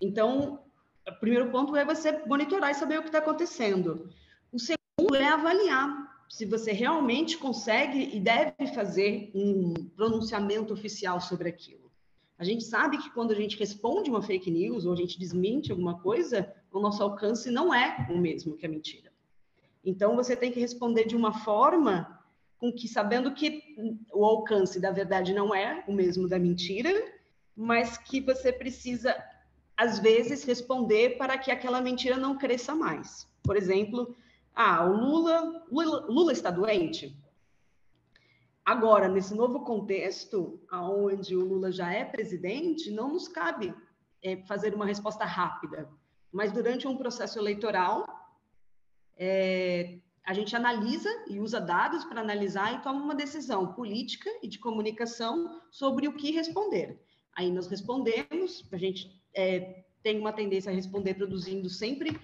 Então, o primeiro ponto é você monitorar e saber o que está acontecendo. O segundo é avaliar se você realmente consegue e deve fazer um pronunciamento oficial sobre aquilo. A gente sabe que quando a gente responde uma fake news ou a gente desmente alguma coisa, o nosso alcance não é o mesmo que a mentira. Então, você tem que responder de uma forma com que, sabendo que o alcance da verdade não é o mesmo da mentira, mas que você precisa, às vezes, responder para que aquela mentira não cresça mais. Por exemplo, o Lula está doente? Agora, nesse novo contexto, onde o Lula já é presidente, não nos cabe fazer uma resposta rápida. Mas durante um processo eleitoral, a gente analisa e usa dados para analisar e toma uma decisão política e de comunicação sobre o que responder. Aí nós respondemos, a gente tem uma tendência a responder produzindo sempre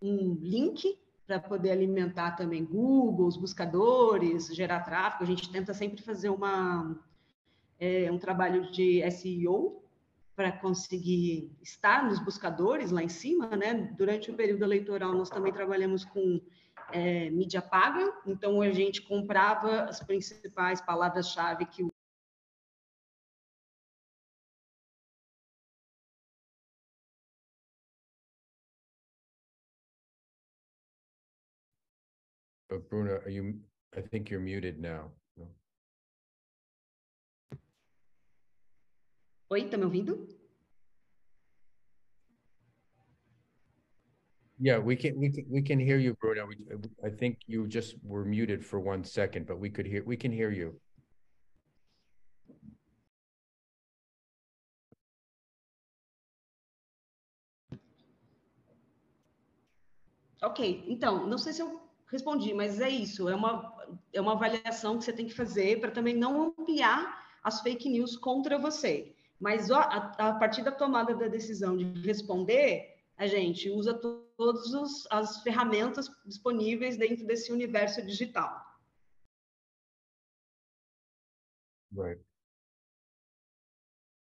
um link para poder alimentar também Google, os buscadores, gerar tráfego. A gente tenta sempre fazer um trabalho de SEO para conseguir estar nos buscadores lá em cima, né? Durante o período eleitoral, nós também trabalhamos com mídia paga, então a gente comprava as principais palavras-chave que Bruna, I think you're muted now. Oi, tá me ouvindo? Yeah, we can hear you, Bruna. I think you just were muted for 1 second, but we can hear you. Ok, então, não sei se eu respondi, mas é isso, é uma avaliação que você tem que fazer para também não ampliar as fake news contra você. Mas a partir da tomada da decisão de responder, a gente usa todas as ferramentas disponíveis dentro desse universo digital. Right.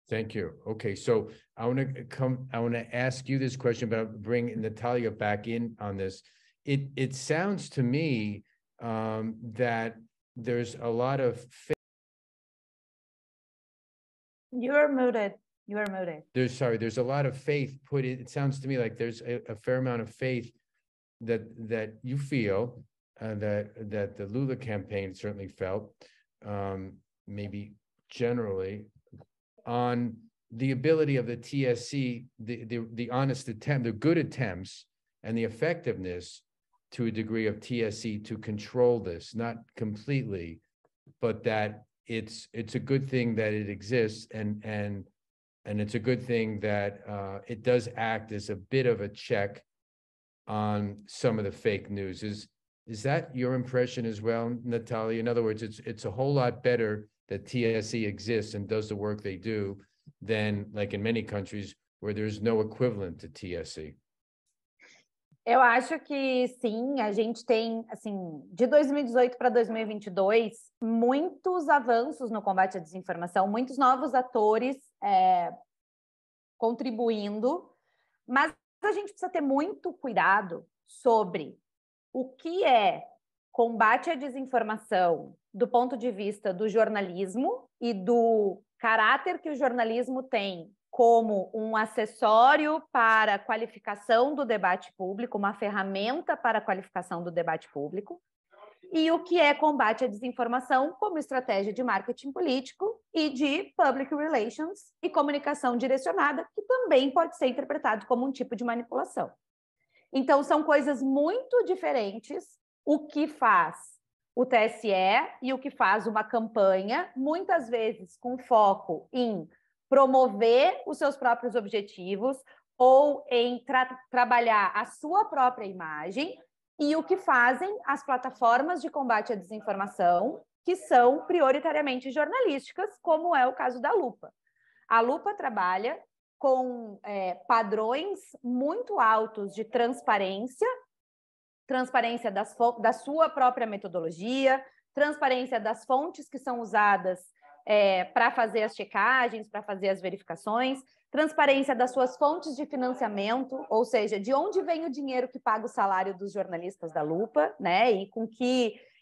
Thank you. Okay, so I want to ask you this question, but I'll bring Natalia back in on this. It sounds to me that there's a lot of faith. You're muted. You are muted. There's a lot of faith put in. It sounds to me like there's a fair amount of faith that you feel that the Lula campaign certainly felt, maybe generally, on the ability of the TSC, the honest attempt, the good attempts, and the effectiveness to a degree of TSC to control this, not completely, but that it's a good thing that it exists, and it's a good thing that it does act as a bit of a check on some of the fake news. Is that your impression as well, Natalia? In other words, it's a whole lot better that TSC exists and does the work they do than, like in many countries, where there's no equivalent to TSC. Eu acho que sim, a gente tem, assim, de 2018 para 2022, muitos avanços no combate à desinformação, muitos novos atores contribuindo, mas a gente precisa ter muito cuidado sobre o que é combate à desinformação do ponto de vista do jornalismo e do caráter que o jornalismo tem como um acessório para a qualificação do debate público, uma ferramenta para a qualificação do debate público, e o que é combate à desinformação como estratégia de marketing político e de public relations e comunicação direcionada, que também pode ser interpretado como um tipo de manipulação. Então, são coisas muito diferentes o que faz o TSE e o que faz uma campanha, muitas vezes com foco em promover os seus próprios objetivos ou em trabalhar a sua própria imagem, e o que fazem as plataformas de combate à desinformação, que são prioritariamente jornalísticas, como é o caso da Lupa. A Lupa trabalha com padrões muito altos de transparência da sua própria metodologia, transparência das fontes que são usadas para fazer as checagens, para fazer as verificações, transparência das suas fontes de financiamento, ou seja, de onde vem o dinheiro que paga o salário dos jornalistas da Lupa, né?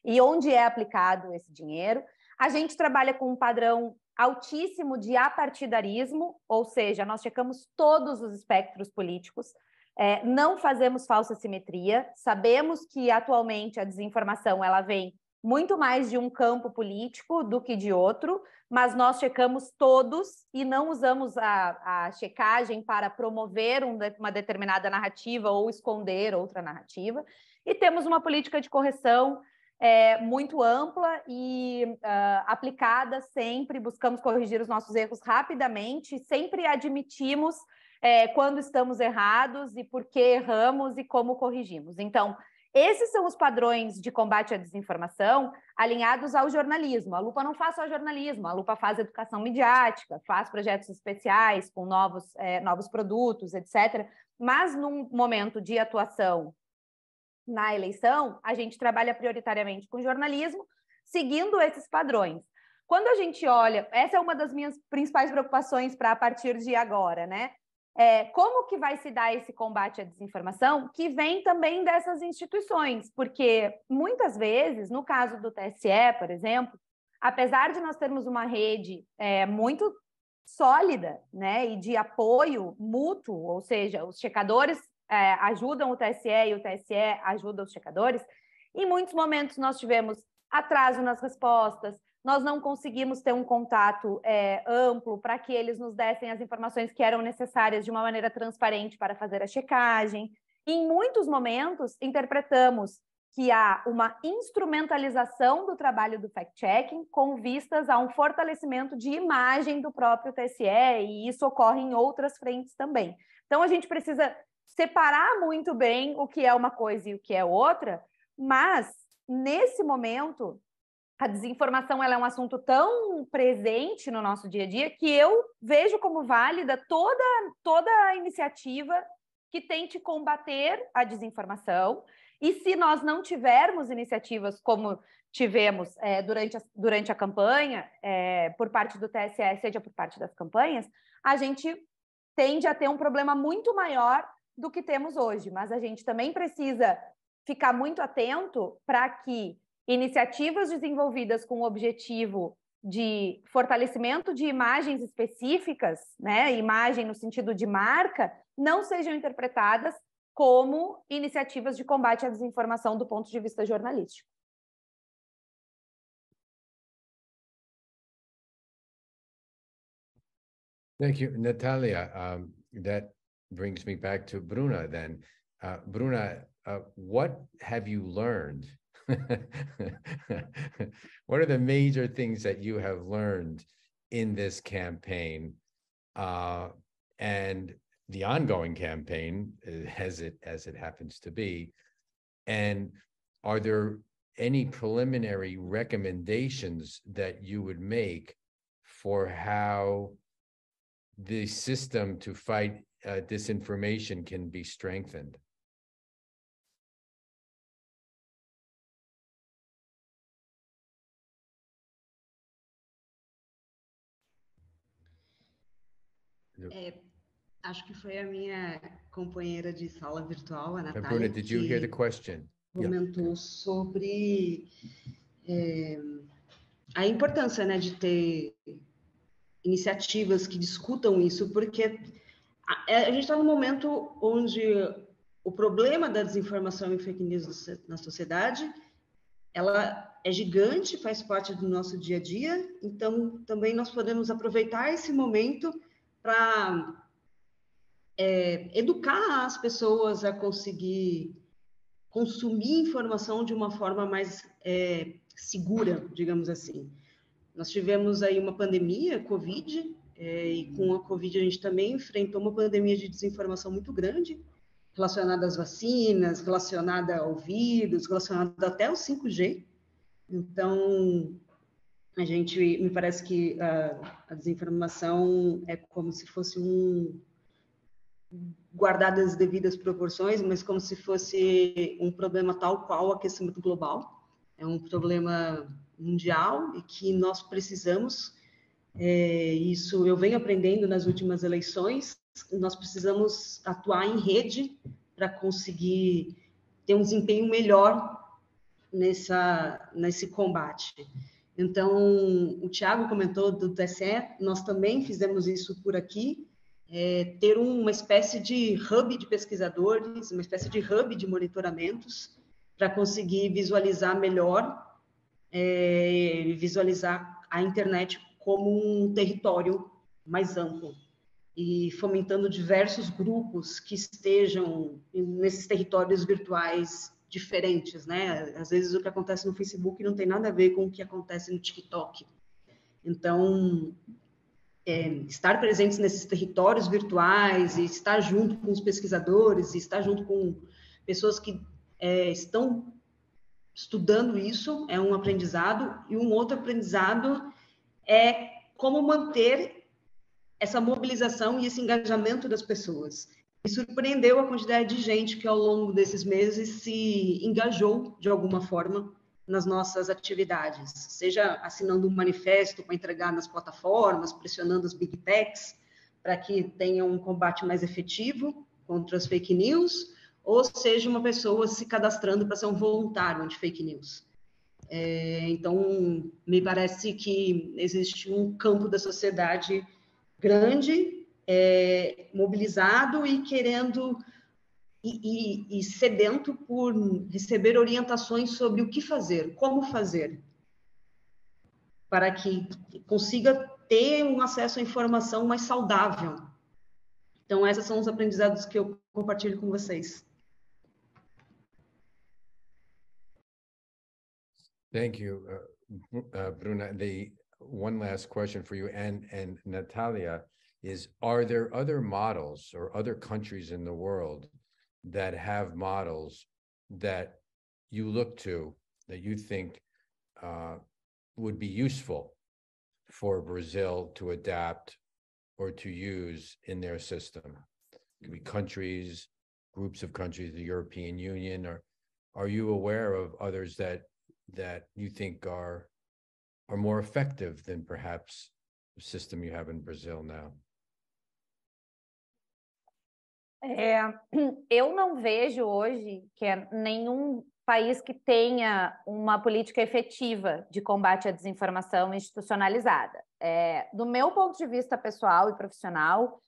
E onde é aplicado esse dinheiro. A gente trabalha com um padrão altíssimo de apartidarismo, ou seja, nós checamos todos os espectros políticos, não fazemos falsa simetria, sabemos que atualmente a desinformação ela vem muito mais de um campo político do que de outro, mas nós checamos todos e não usamos a checagem para promover uma determinada narrativa ou esconder outra narrativa. E temos uma política de correção muito ampla e aplicada sempre, buscamos corrigir os nossos erros rapidamente, sempre admitimos quando estamos errados e por que erramos e como corrigimos. Então, esses são os padrões de combate à desinformação alinhados ao jornalismo. A Lupa não faz só jornalismo, a Lupa faz educação midiática, faz projetos especiais com novos produtos, etc. Mas num momento de atuação na eleição, a gente trabalha prioritariamente com jornalismo, seguindo esses padrões. Quando a gente olha, essa é uma das minhas principais preocupações para a partir de agora, né? Como que vai se dar esse combate à desinformação, que vem também dessas instituições, porque muitas vezes, no caso do TSE, por exemplo, apesar de nós termos uma rede muito sólida, né, e de apoio mútuo, ou seja, os checadores ajudam o TSE e o TSE ajuda os checadores, em muitos momentos nós tivemos atraso nas respostas, nós não conseguimos ter um contato amplo para que eles nos dessem as informações que eram necessárias de uma maneira transparente para fazer a checagem. E, em muitos momentos, interpretamos que há uma instrumentalização do trabalho do fact-checking com vistas a um fortalecimento de imagem do próprio TSE, e isso ocorre em outras frentes também. Então, a gente precisa separar muito bem o que é uma coisa e o que é outra, mas, nesse momento, a desinformação ela é um assunto tão presente no nosso dia a dia que eu vejo como válida toda a iniciativa que tente combater a desinformação. E se nós não tivermos iniciativas como tivemos durante a campanha, por parte do TSE, seja por parte das campanhas, a gente tende a ter um problema muito maior do que temos hoje. Mas a gente também precisa ficar muito atento para que iniciativas desenvolvidas com o objetivo de fortalecimento de imagens específicas, né, imagem no sentido de marca, não sejam interpretadas como iniciativas de combate à desinformação do ponto de vista jornalístico. Thank you, Natalia. That brings me back to Bruna then. Bruna, what have you learned? What are the major things that you have learned in this campaign and the ongoing campaign, as it happens to be? And are there any preliminary recommendations that you would make for how the system to fight disinformation can be strengthened? Acho que foi a minha companheira de sala virtual, a Natália, Bruna, did you hear the question? Comentou sobre a importância, né, de ter iniciativas que discutam isso, porque a gente está num momento onde o problema da desinformação e fake news na sociedade, ela é gigante, faz parte do nosso dia a dia, então também nós podemos aproveitar esse momento para educar as pessoas a conseguir consumir informação de uma forma mais segura, digamos assim. Nós tivemos aí uma pandemia, Covid, e com a Covid a gente também enfrentou uma pandemia de desinformação muito grande, relacionada às vacinas, relacionada ao vírus, relacionada até ao 5G. Então, me parece que a desinformação é como se fosse guardadas as devidas proporções, mas como se fosse um problema tal qual o aquecimento global. É um problema mundial e que nós precisamos, isso eu venho aprendendo nas últimas eleições, nós precisamos atuar em rede para conseguir ter um desempenho melhor nesse combate. Então, o Thiago comentou do TSE, nós também fizemos isso por aqui, ter uma espécie de hub de pesquisadores, uma espécie de hub de monitoramentos, para conseguir visualizar melhor, visualizar a internet como um território mais amplo e fomentando diversos grupos que estejam nesses territórios virtuais diferentes, né? Às vezes o que acontece no Facebook não tem nada a ver com o que acontece no TikTok. Então, estar presentes nesses territórios virtuais e estar junto com os pesquisadores e estar junto com pessoas que estão estudando isso é um aprendizado, e um outro aprendizado é como manter essa mobilização e esse engajamento das pessoas. Me surpreendeu a quantidade de gente que ao longo desses meses se engajou de alguma forma nas nossas atividades, seja assinando um manifesto para entregar nas plataformas, pressionando as big techs para que tenham um combate mais efetivo contra as fake news, ou seja, uma pessoa se cadastrando para ser um voluntário de fake news. Então, me parece que existe um campo da sociedade grande, mobilizado e querendo e sedento por receber orientações sobre o que fazer, como fazer, para que consiga ter um acesso à informação mais saudável. Então, esses são os aprendizados que eu compartilho com vocês. Thank you, Bruna. The one last question for you and Natalia is, are there other models or other countries in the world that have models that you look to, that you think would be useful for Brazil to adapt or to use in their system? It could be countries, groups of countries, the European Union, or are you aware of others that you think are more effective than perhaps the system you have in Brazil now? Eu não vejo hoje que nenhum país que tenha uma política efetiva de combate à desinformação institucionalizada. Do meu ponto de vista pessoal e profissional,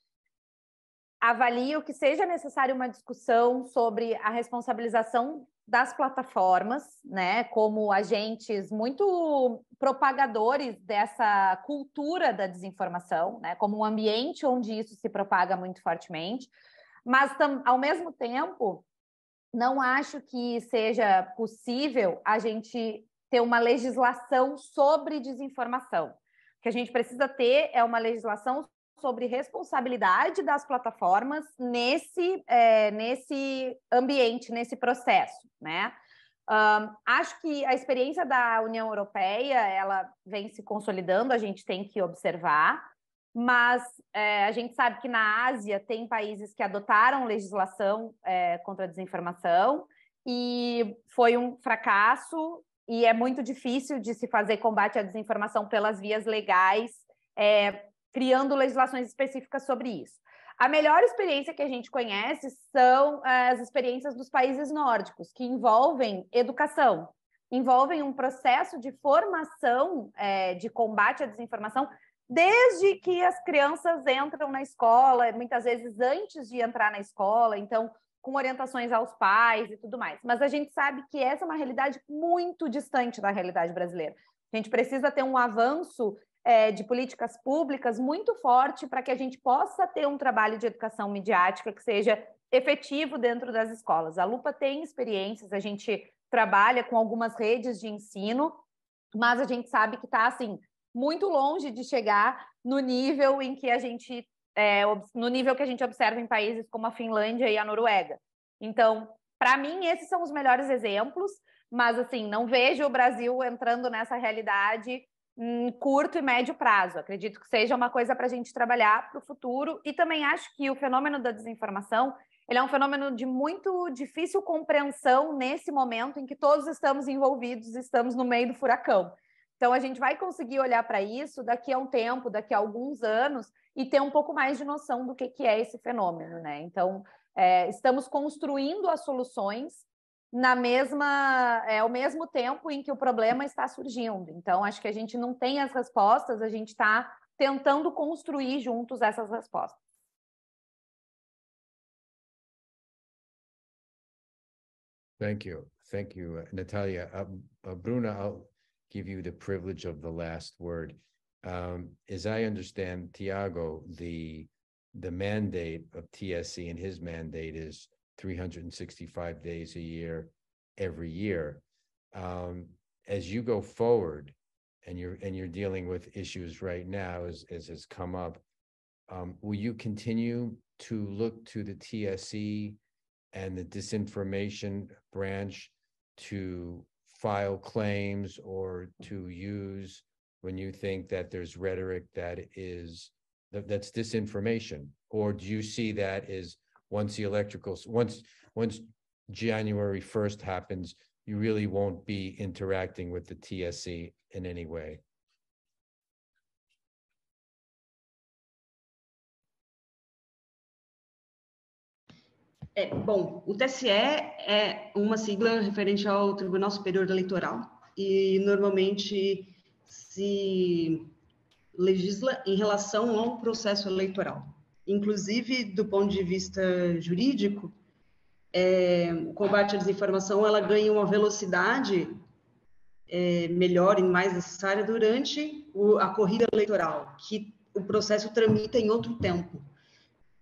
avalio que seja necessária uma discussão sobre a responsabilização das plataformas, né, como agentes muito propagadores dessa cultura da desinformação, né, como um ambiente onde isso se propaga muito fortemente, mas, ao mesmo tempo, não acho que seja possível a gente ter uma legislação sobre desinformação. O que a gente precisa ter é uma legislação sobre responsabilidade das plataformas nesse ambiente, nesse processo, né? Acho que a experiência da União Europeia, ela vem se consolidando, a gente tem que observar, mas a gente sabe que na Ásia tem países que adotaram legislação contra a desinformação e foi um fracasso e é muito difícil de se fazer combate à desinformação pelas vias legais, criando legislações específicas sobre isso. A melhor experiência que a gente conhece são as experiências dos países nórdicos, que envolvem educação, envolvem um processo de formação de combate à desinformação desde que as crianças entram na escola, muitas vezes antes de entrar na escola, então com orientações aos pais e tudo mais. Mas a gente sabe que essa é uma realidade muito distante da realidade brasileira. A gente precisa ter um avanço de políticas públicas muito forte para que a gente possa ter um trabalho de educação midiática que seja efetivo dentro das escolas. A Lupa tem experiências, a gente trabalha com algumas redes de ensino, mas a gente sabe que está assim muito longe de chegar no nível em que a gente no nível que a gente observa em países como a Finlândia e a Noruega. Então, para mim, esses são os melhores exemplos, mas assim, não vejo o Brasil entrando nessa realidade em curto e médio prazo. Acredito que seja uma coisa para a gente trabalhar para o futuro, e também acho que o fenômeno da desinformação ele é um fenômeno de muito difícil compreensão nesse momento em que todos estamos envolvidos, estamos no meio do furacão. Então, a gente vai conseguir olhar para isso daqui a um tempo, daqui a alguns anos, e ter um pouco mais de noção do que é esse fenômeno, né? Então, estamos construindo as soluções ao mesmo tempo em que o problema está surgindo. Então, acho que a gente não tem as respostas, a gente está tentando construir juntos essas respostas. Thank you, Natalia. Bruna, I'll give you the privilege of the last word. As I understand, Tiago, the mandate of TSE and his mandate is 365 days a year, every year. As you go forward, and you're dealing with issues right now, as has come up, will you continue to look to the TSE and the disinformation branch to file claims or to use when you think that there's rhetoric that's disinformation? Or do you see that as once January 1st happens, you really won't be interacting with the TSE in any way? Bom, o TSE é uma sigla referente ao Tribunal Superior Eleitoral e normalmente se legisla em relação ao processo eleitoral. Inclusive, do ponto de vista jurídico, o combate à desinformação ela ganha uma velocidade melhor e mais necessária durante a corrida eleitoral, que o processo tramita em outro tempo.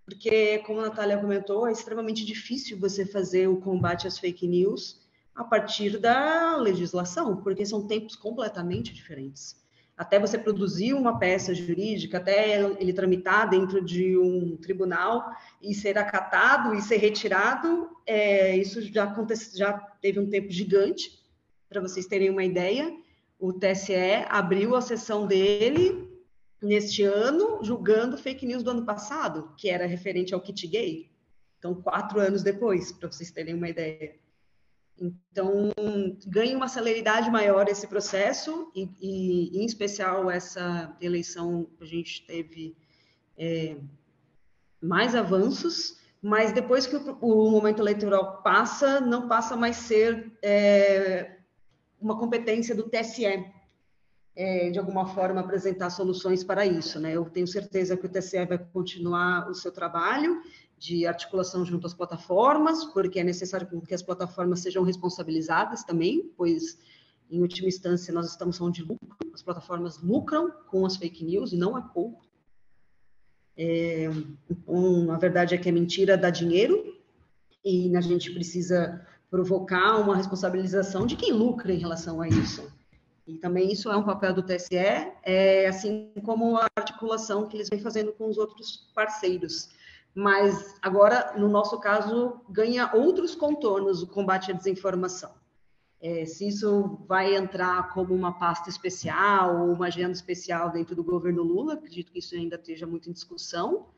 Porque, como a Natália comentou, é extremamente difícil você fazer o combate às fake news a partir da legislação, porque são tempos completamente diferentes. Até você produzir uma peça jurídica, até ele tramitar dentro de um tribunal e ser acatado e ser retirado, isso já teve um tempo gigante, para vocês terem uma ideia. O TSE abriu a sessão dele neste ano, julgando fake news do ano passado, que era referente ao kit gay. Então, 4 anos depois, para vocês terem uma ideia. Então, ganha uma celeridade maior esse processo, e em especial essa eleição a gente teve mais avanços, mas depois que o momento eleitoral passa, não passa mais ser uma competência do TSE, de alguma forma apresentar soluções para isso, né? Eu tenho certeza que o TSE vai continuar o seu trabalho de articulação junto às plataformas, porque é necessário que as plataformas sejam responsabilizadas também, pois, em última instância, nós estamos falando de lucro, as plataformas lucram com as fake news, e não é pouco. A verdade é que a mentira dá dinheiro, e a gente precisa provocar uma responsabilização de quem lucra em relação a isso. E também isso é um papel do TSE, assim como a articulação que eles vêm fazendo com os outros parceiros. Mas agora, no nosso caso, ganha outros contornos o combate à desinformação. Se isso vai entrar como uma pasta especial ou uma agenda especial dentro do governo Lula, acredito que isso ainda esteja muito em discussão,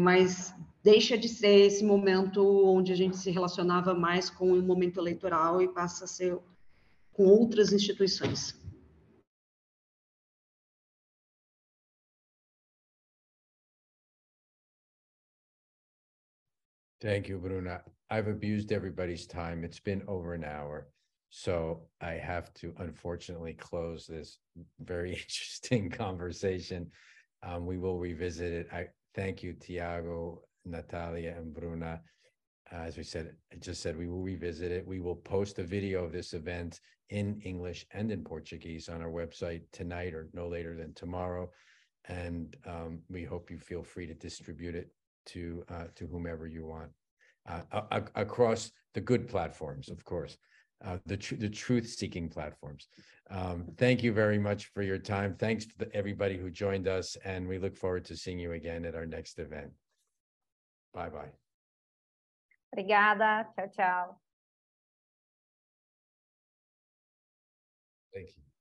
mas deixa de ser esse momento onde a gente se relacionava mais com o momento eleitoral e passa a ser com outras instituições. Thank you, Bruna. I've abused everybody's time. It's been over an hour. So I have to unfortunately close this very interesting conversation. We will revisit it. I thank you, Tiago, Natalia, and Bruna. As we said, I just said we will revisit it. We will post a video of this event in English and in Portuguese on our website tonight or no later than tomorrow. And we hope you feel free to distribute it to whomever you want across the good platforms, of course, the truth-seeking platforms. Thank you very much for your time. Thanks to everybody who joined us, and we look forward to seeing you again at our next event. Bye-bye. Obrigada. Tchau, tchau. Thank you.